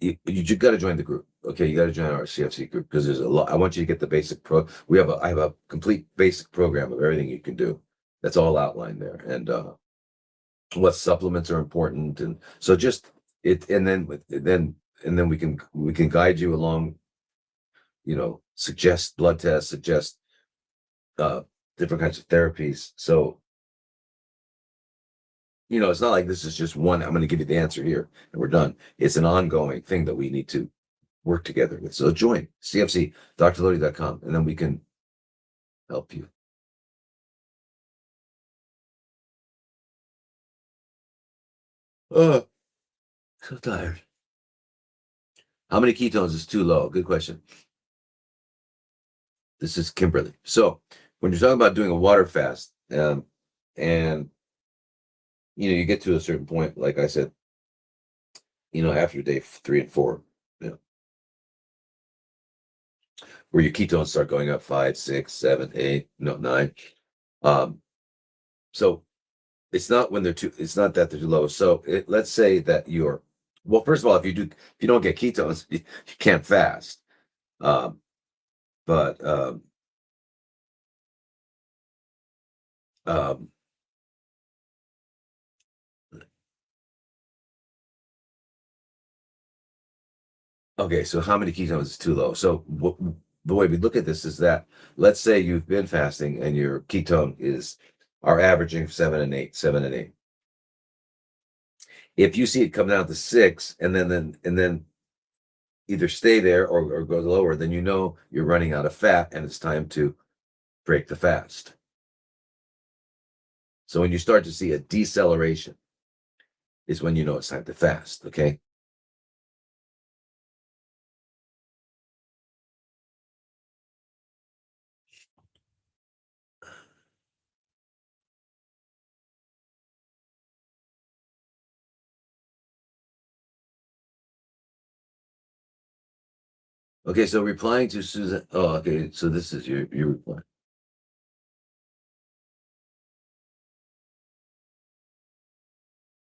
got to join the group. Okay, you got to join our CFC group because there's a lot. I want you to get the basic pro. I have a complete basic program of everything you can do. That's all outlined there, and what supplements are important, and so just it, and then we can guide you along. Suggest blood tests, suggest uh different kinds of therapies. So it's not like this is just one. I'm going to give you the answer here, and we're done. It's an ongoing thing that we need to work together with. So join CFC, drlodi.com, and then we can help you. Oh, so tired. How many ketones is too low? Good question. This is Kimberly. So when you're talking about doing a water fast, and you get to a certain point, like I said, after day 3 and 4, you know, where your ketones start going up 5, 6, 7, 8, 9. Um, so it's not that they're too low. So let's say that well, first of all, if you don't get ketones, you can't fast. Um, but um, okay, so how many ketones is too low? So the way we look at this is that, let's say you've been fasting and your ketone are averaging 7 and 8. If you see it come down to 6, and then either stay there or go lower, then you're running out of fat and it's time to break the fast. So when you start to see a deceleration is when you know it's time to fast, okay? Okay, so replying to Susan. Oh, okay, so this is your reply.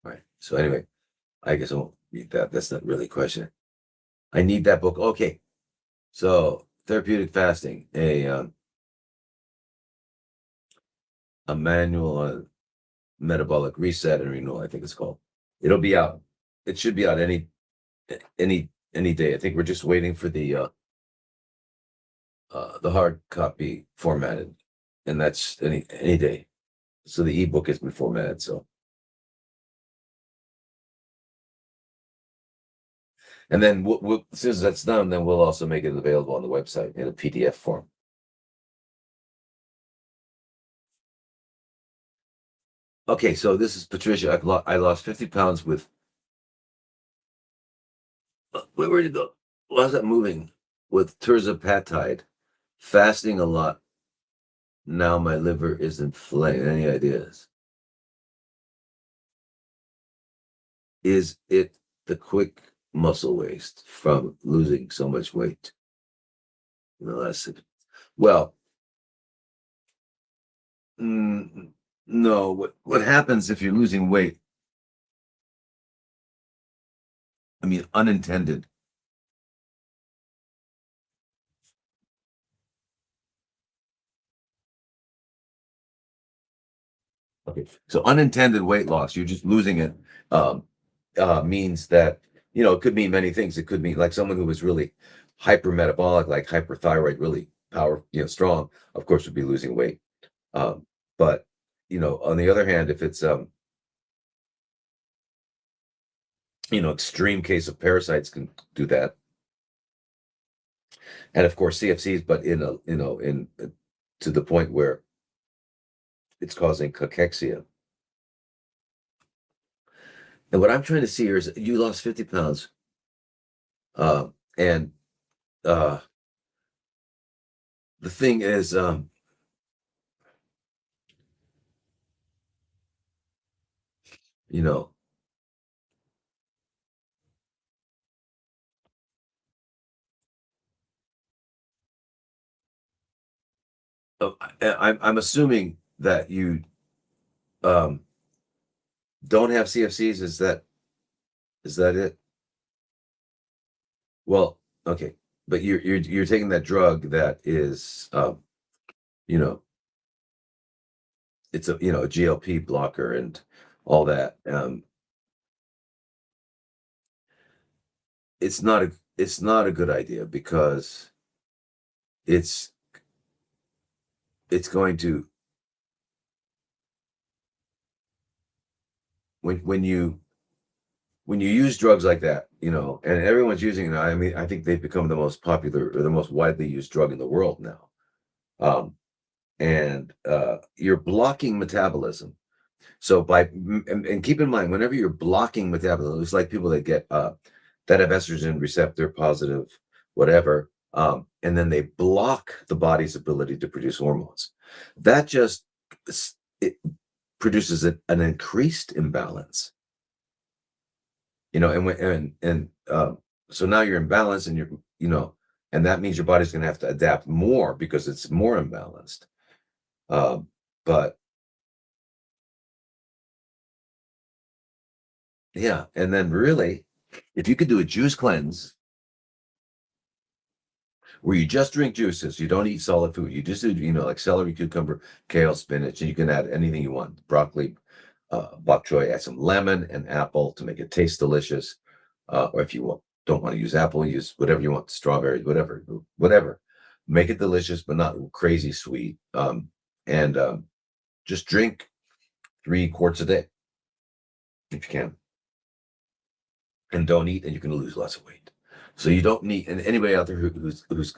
All right. So anyway, I guess I won't read that. That's not really a question. I need that book. Okay. So therapeutic fasting, a manual on metabolic reset and renewal, I think it's called. It'll be out. It should be out any day. I think we're just waiting for the hard copy formatted, and that's any day. So the ebook has been formatted. So, and then as soon as that's done, then we'll also make it available on the website in a PDF form. Okay, so this is Patricia. I lost 50 pounds with. Where did it go? Why's that moving? With tirzepatide, fasting a lot. Now my liver is inflamed. Any ideas? Is it the quick muscle waste from losing so much weight? Well, mm, no. What happens if you're losing weight? I mean, unintended. Okay. So unintended weight loss, you're just losing it, um, means that, it could mean many things. It could mean like someone who was really hypermetabolic, like hyperthyroid, really strong, of course, would be losing weight. But, on the other hand, if it's, extreme case of parasites can do that. And of course, CFCs, but to the point where it's causing cachexia. And what I'm trying to see here is you lost 50 pounds. And uh, the thing is, you know, I'm assuming that you um, don't have CFCs. Is that it? Well, okay, but you're taking that drug that is, you know, it's a GLP blocker and all that. It's not a good idea because it's it's going to when you use drugs like that, and everyone's using it. I mean, I think they've become the most popular or the most widely used drug in the world now. Um, and you're blocking metabolism. So and keep in mind, whenever you're blocking metabolism, it's like people that get that have estrogen receptor positive, whatever, and then they block the body's ability to produce hormones. That just it produces an increased imbalance. So now you're imbalanced, and and that means your body's going to have to adapt more because it's more imbalanced. Um, but yeah, and then really, if you could do a juice cleanse where you just drink juices, you don't eat solid food, you just do, like celery, cucumber, kale, spinach, and you can add anything you want, broccoli, bok choy, add some lemon and apple to make it taste delicious. Or if you don't want to use apple, use whatever you want, strawberries, whatever. Make it delicious, but not crazy sweet. And just drink 3 quarts a day if you can, and don't eat, and you can lose lots of weight. So you don't need, and anybody out there who's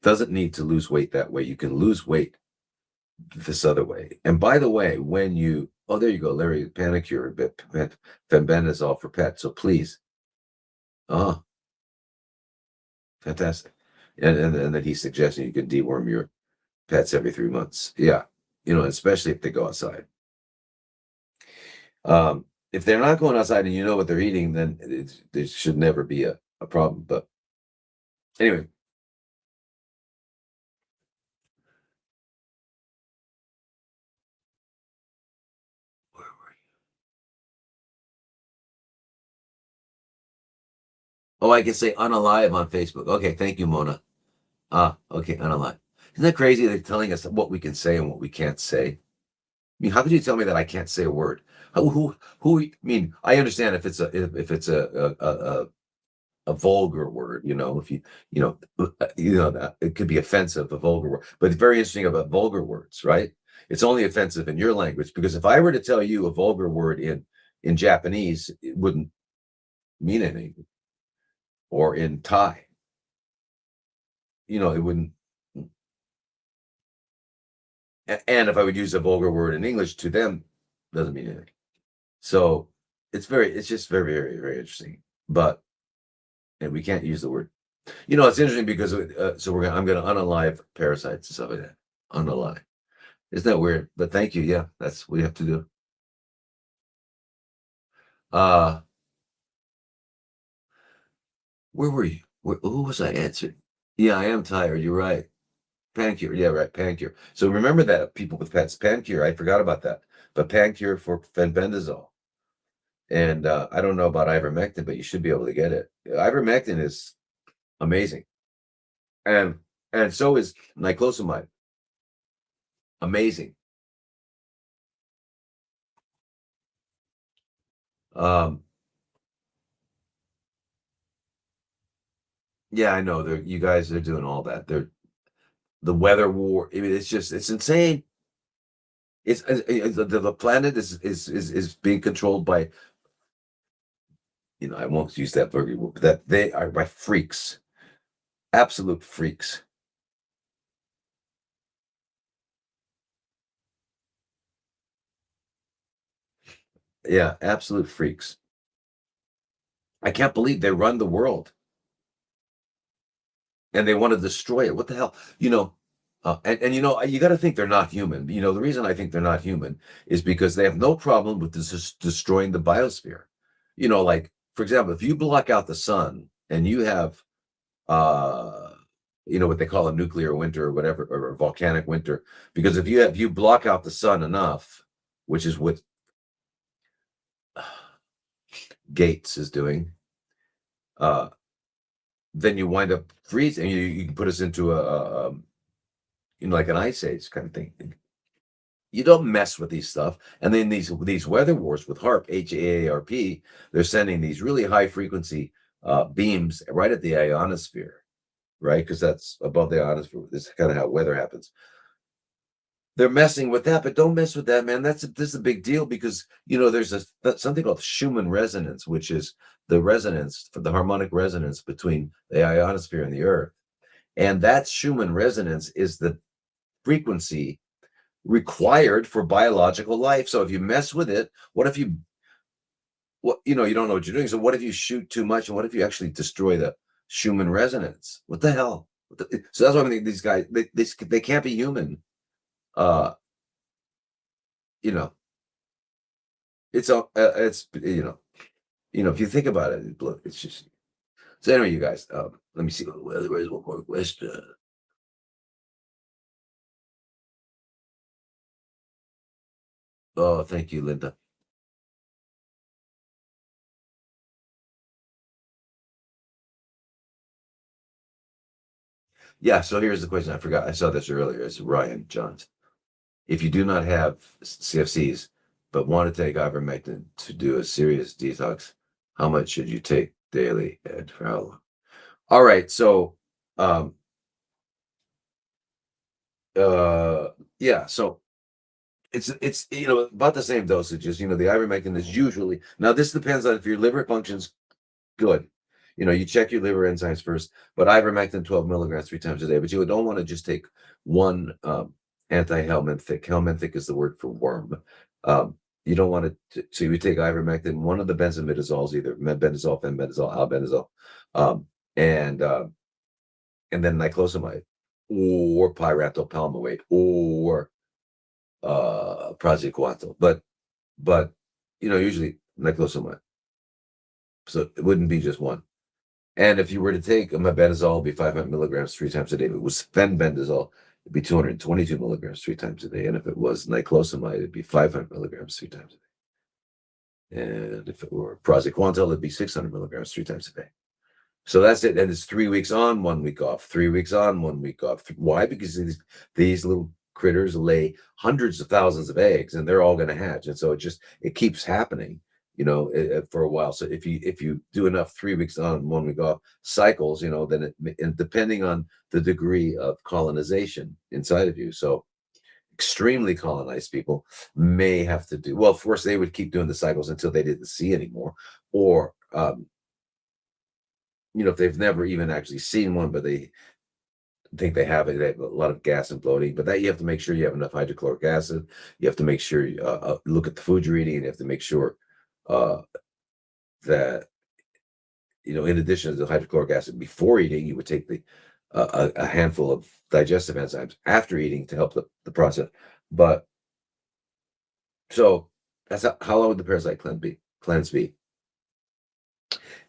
doesn't need to lose weight that way. You can lose weight this other way. And by the way, there you go, Larry, Panicure, fenbendazole for pets. So please, oh, fantastic. And then he's suggesting you can deworm your pets every 3 months. Yeah, especially if they go outside. If they're not going outside and you know what they're eating, then there should never be a problem. But anyway, where were you? Oh, I can say unalive on Facebook. Okay, thank you, Mona. Okay, unalive. Isn't that crazy? They're telling us what we can say and what we can't say. I mean, how could you tell me that I can't say a word? I mean, I understand if it's a vulgar word, if that it could be offensive, a vulgar word. But it's very interesting about vulgar words, right? It's only offensive in your language, because if I were to tell you a vulgar word in Japanese, it wouldn't mean anything, or in Thai, it wouldn't. And if I would use a vulgar word in English to them, doesn't mean anything. So it's just very, very, very interesting. But and we can't use the word. It's interesting because I'm going to unalive parasites and stuff like that. Unalive. Isn't that weird? But thank you. Yeah, that's what we have to do. Where were you? Who was I answering? Yeah, I am tired. You're right. Pancure. Yeah, right. Pancure. So remember that people with pets, pancure. I forgot about that. But pancure for fenbendazole. And I don't know about ivermectin, but you should be able to get it. Ivermectin is amazing, and so is niclosamide. Amazing. Um, yeah, I know. They're you guys are doing all that. They're the weather war. I mean, it's insane. The planet is being controlled by, I won't use that word, but that they are by freaks, absolute freaks. Yeah, absolute freaks. I can't believe they run the world and they want to destroy it. What the hell? You got to think they're not human. The reason I think they're not human is because they have no problem with destroying the biosphere. Like for example, if you block out the sun and you have uh what they call a nuclear winter or whatever, or a volcanic winter, because if you block out the sun enough, which is what Gates is doing, uh then you wind up freezing. You can put us into like an ice age kind of thing. You don't mess with these stuff. And then these weather wars with HAARP, they're sending these really high frequency beams right at the ionosphere, right? Because that's above the ionosphere. This is kind of how weather happens. They're messing with that, but don't mess with that, man. This is a big deal because there's something called Schumann resonance, which is the resonance for the harmonic resonance between the ionosphere and the Earth. And that Schumann resonance is the frequency required for biological life. So if you mess with it, what if you don't know what you're doing. So what if you shoot too much? And what if you actually destroy the Schumann resonance? What the hell? So that's why I think these guys, they can't be human. Uh, you know, if you think about it, it's just, so anyway, you guys, let me see. Where's one more question? Oh, thank you, Linda. Yeah, so here's the question. I forgot. I saw this earlier. It's Ryan Johns. If you do not have CFCs, but want to take ivermectin to do a serious detox, how much should you take daily and for how long? All right. So, um, uh, yeah. So it's about the same dosages. The ivermectin is usually, now this depends on if your liver functions good. You check your liver enzymes first, but ivermectin 12 milligrams 3 times a day. But you don't want to just take one anti-helminthic. Helminthic is the word for worm. You don't want so you would take ivermectin, one of the benzimidazoles, either mebendazole, fenbendazole, albendazole, and then niclosamide, or pyrantyl palmitoate, or praziquantel. But usually niclosamide. So it wouldn't be just one. And if you were to take a mebendazole, it'd be 500 milligrams 3 times a day. If it was fenbendazole, it'd be 222 milligrams 3 times a day. And if it was niclosamide, it'd be 500 milligrams 3 times a day. And if it were praziquantel, it'd be 600 milligrams 3 times a day. So that's it. And it's 3 weeks on, 1 week off. 3 weeks on, 1 week off. Why? Because these little critters lay hundreds of thousands of eggs, and they're all going to hatch. And so it keeps happening, for a while. So if you do enough 3 weeks on, 1 week off cycles, then and depending on the degree of colonization inside of you. So extremely colonized people may have to do well. First, they would keep doing the cycles until they didn't see anymore, or if they've never even actually seen one, but they think they have a lot of gas and bloating. But that you have to make sure you have enough hydrochloric acid. You have to make sure you look at the food you're eating, and you have to make sure uh, that in addition to the hydrochloric acid before eating, you would take a handful of digestive enzymes after eating to help the process. But so that's how long would the parasite cleanse be?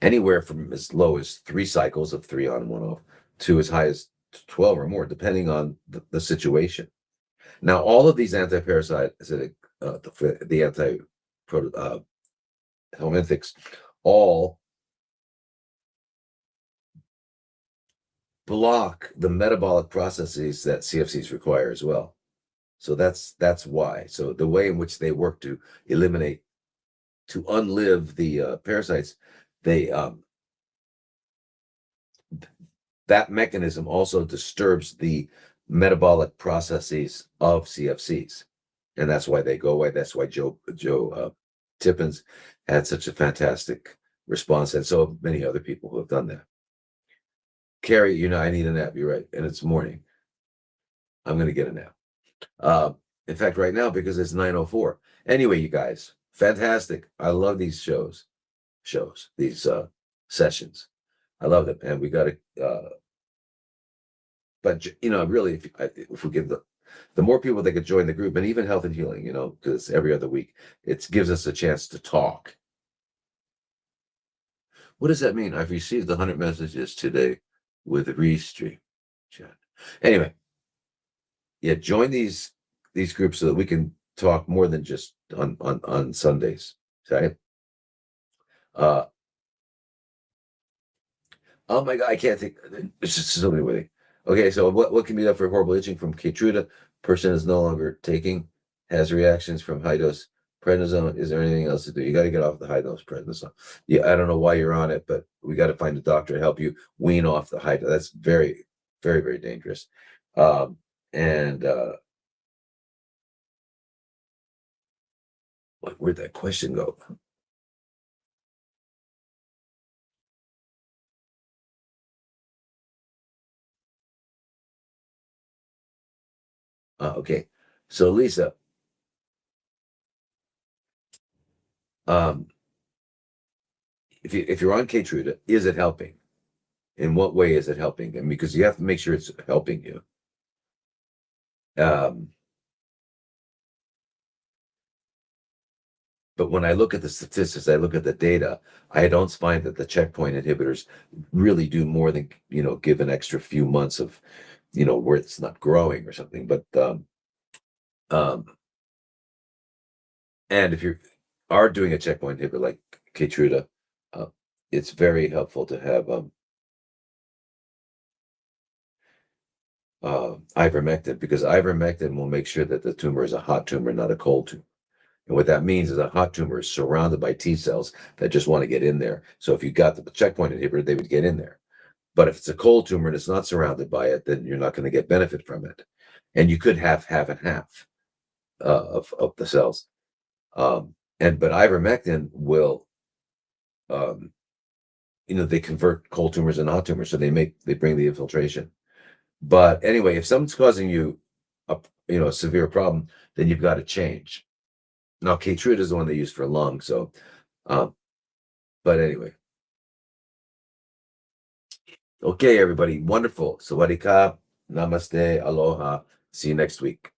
Anywhere from as low as 3 cycles of 3 on, 1 off, to as high as 12 or more, depending on the situation. Now, all of these anti-parasitic, the helminthics, all block the metabolic processes that CFCs require as well. So that's why. So the way in which they work to eliminate, to unlive the parasites, they that mechanism also disturbs the metabolic processes of CFCs, and that's why they go away. That's why Joe Tippins had such a fantastic response, and so many other people who have done that. Carrie, I need a nap. You're right, and it's morning. I'm going to get a nap. In fact, right now, because it's 9:04. Anyway, you guys, fantastic. I love these these sessions. I love them, and we got to. But really, if we give the more people that could join the group, and even Health and Healing, because every other week, it gives us a chance to talk. What does that mean? I've received 100 messages today with Restream chat. Anyway, yeah, join these groups so that we can talk more than just on Sundays. Okay. Oh my God, I can't think. It's just so many ways. Okay, so what can be done for horrible itching from Keytruda? Person is no longer taking, has reactions from high dose prednisone. Is there anything else to do? You got to get off the high dose prednisone. Yeah, I don't know why you're on it, but we got to find a doctor to help you wean off the high dose. That's very, very, very dangerous. Where'd that question go? Okay, so Lisa, if you're on Keytruda, is it helping? In what way is it helping? And because you have to make sure it's helping you. But when I look at the statistics, I look at the data, I don't find that the checkpoint inhibitors really do more than, give an extra few months of, where it's not growing or something. But and if you are doing a checkpoint inhibitor like Keytruda, it's very helpful to have ivermectin, because ivermectin will make sure that the tumor is a hot tumor, not a cold tumor. And what that means is a hot tumor is surrounded by T cells that just want to get in there. So if you got the checkpoint inhibitor, they would get in there. But if it's a cold tumor and it's not surrounded by it, then you're not going to get benefit from it. And you could have half and half of the cells. But ivermectin will, they convert cold tumors and hot tumors, so they bring the infiltration. But anyway, if something's causing you a severe problem, then you've got to change. Now, Keytruda is the one they use for lung, so, but anyway. Okay, everybody, wonderful. Sawadee ka, namaste, aloha. See you next week.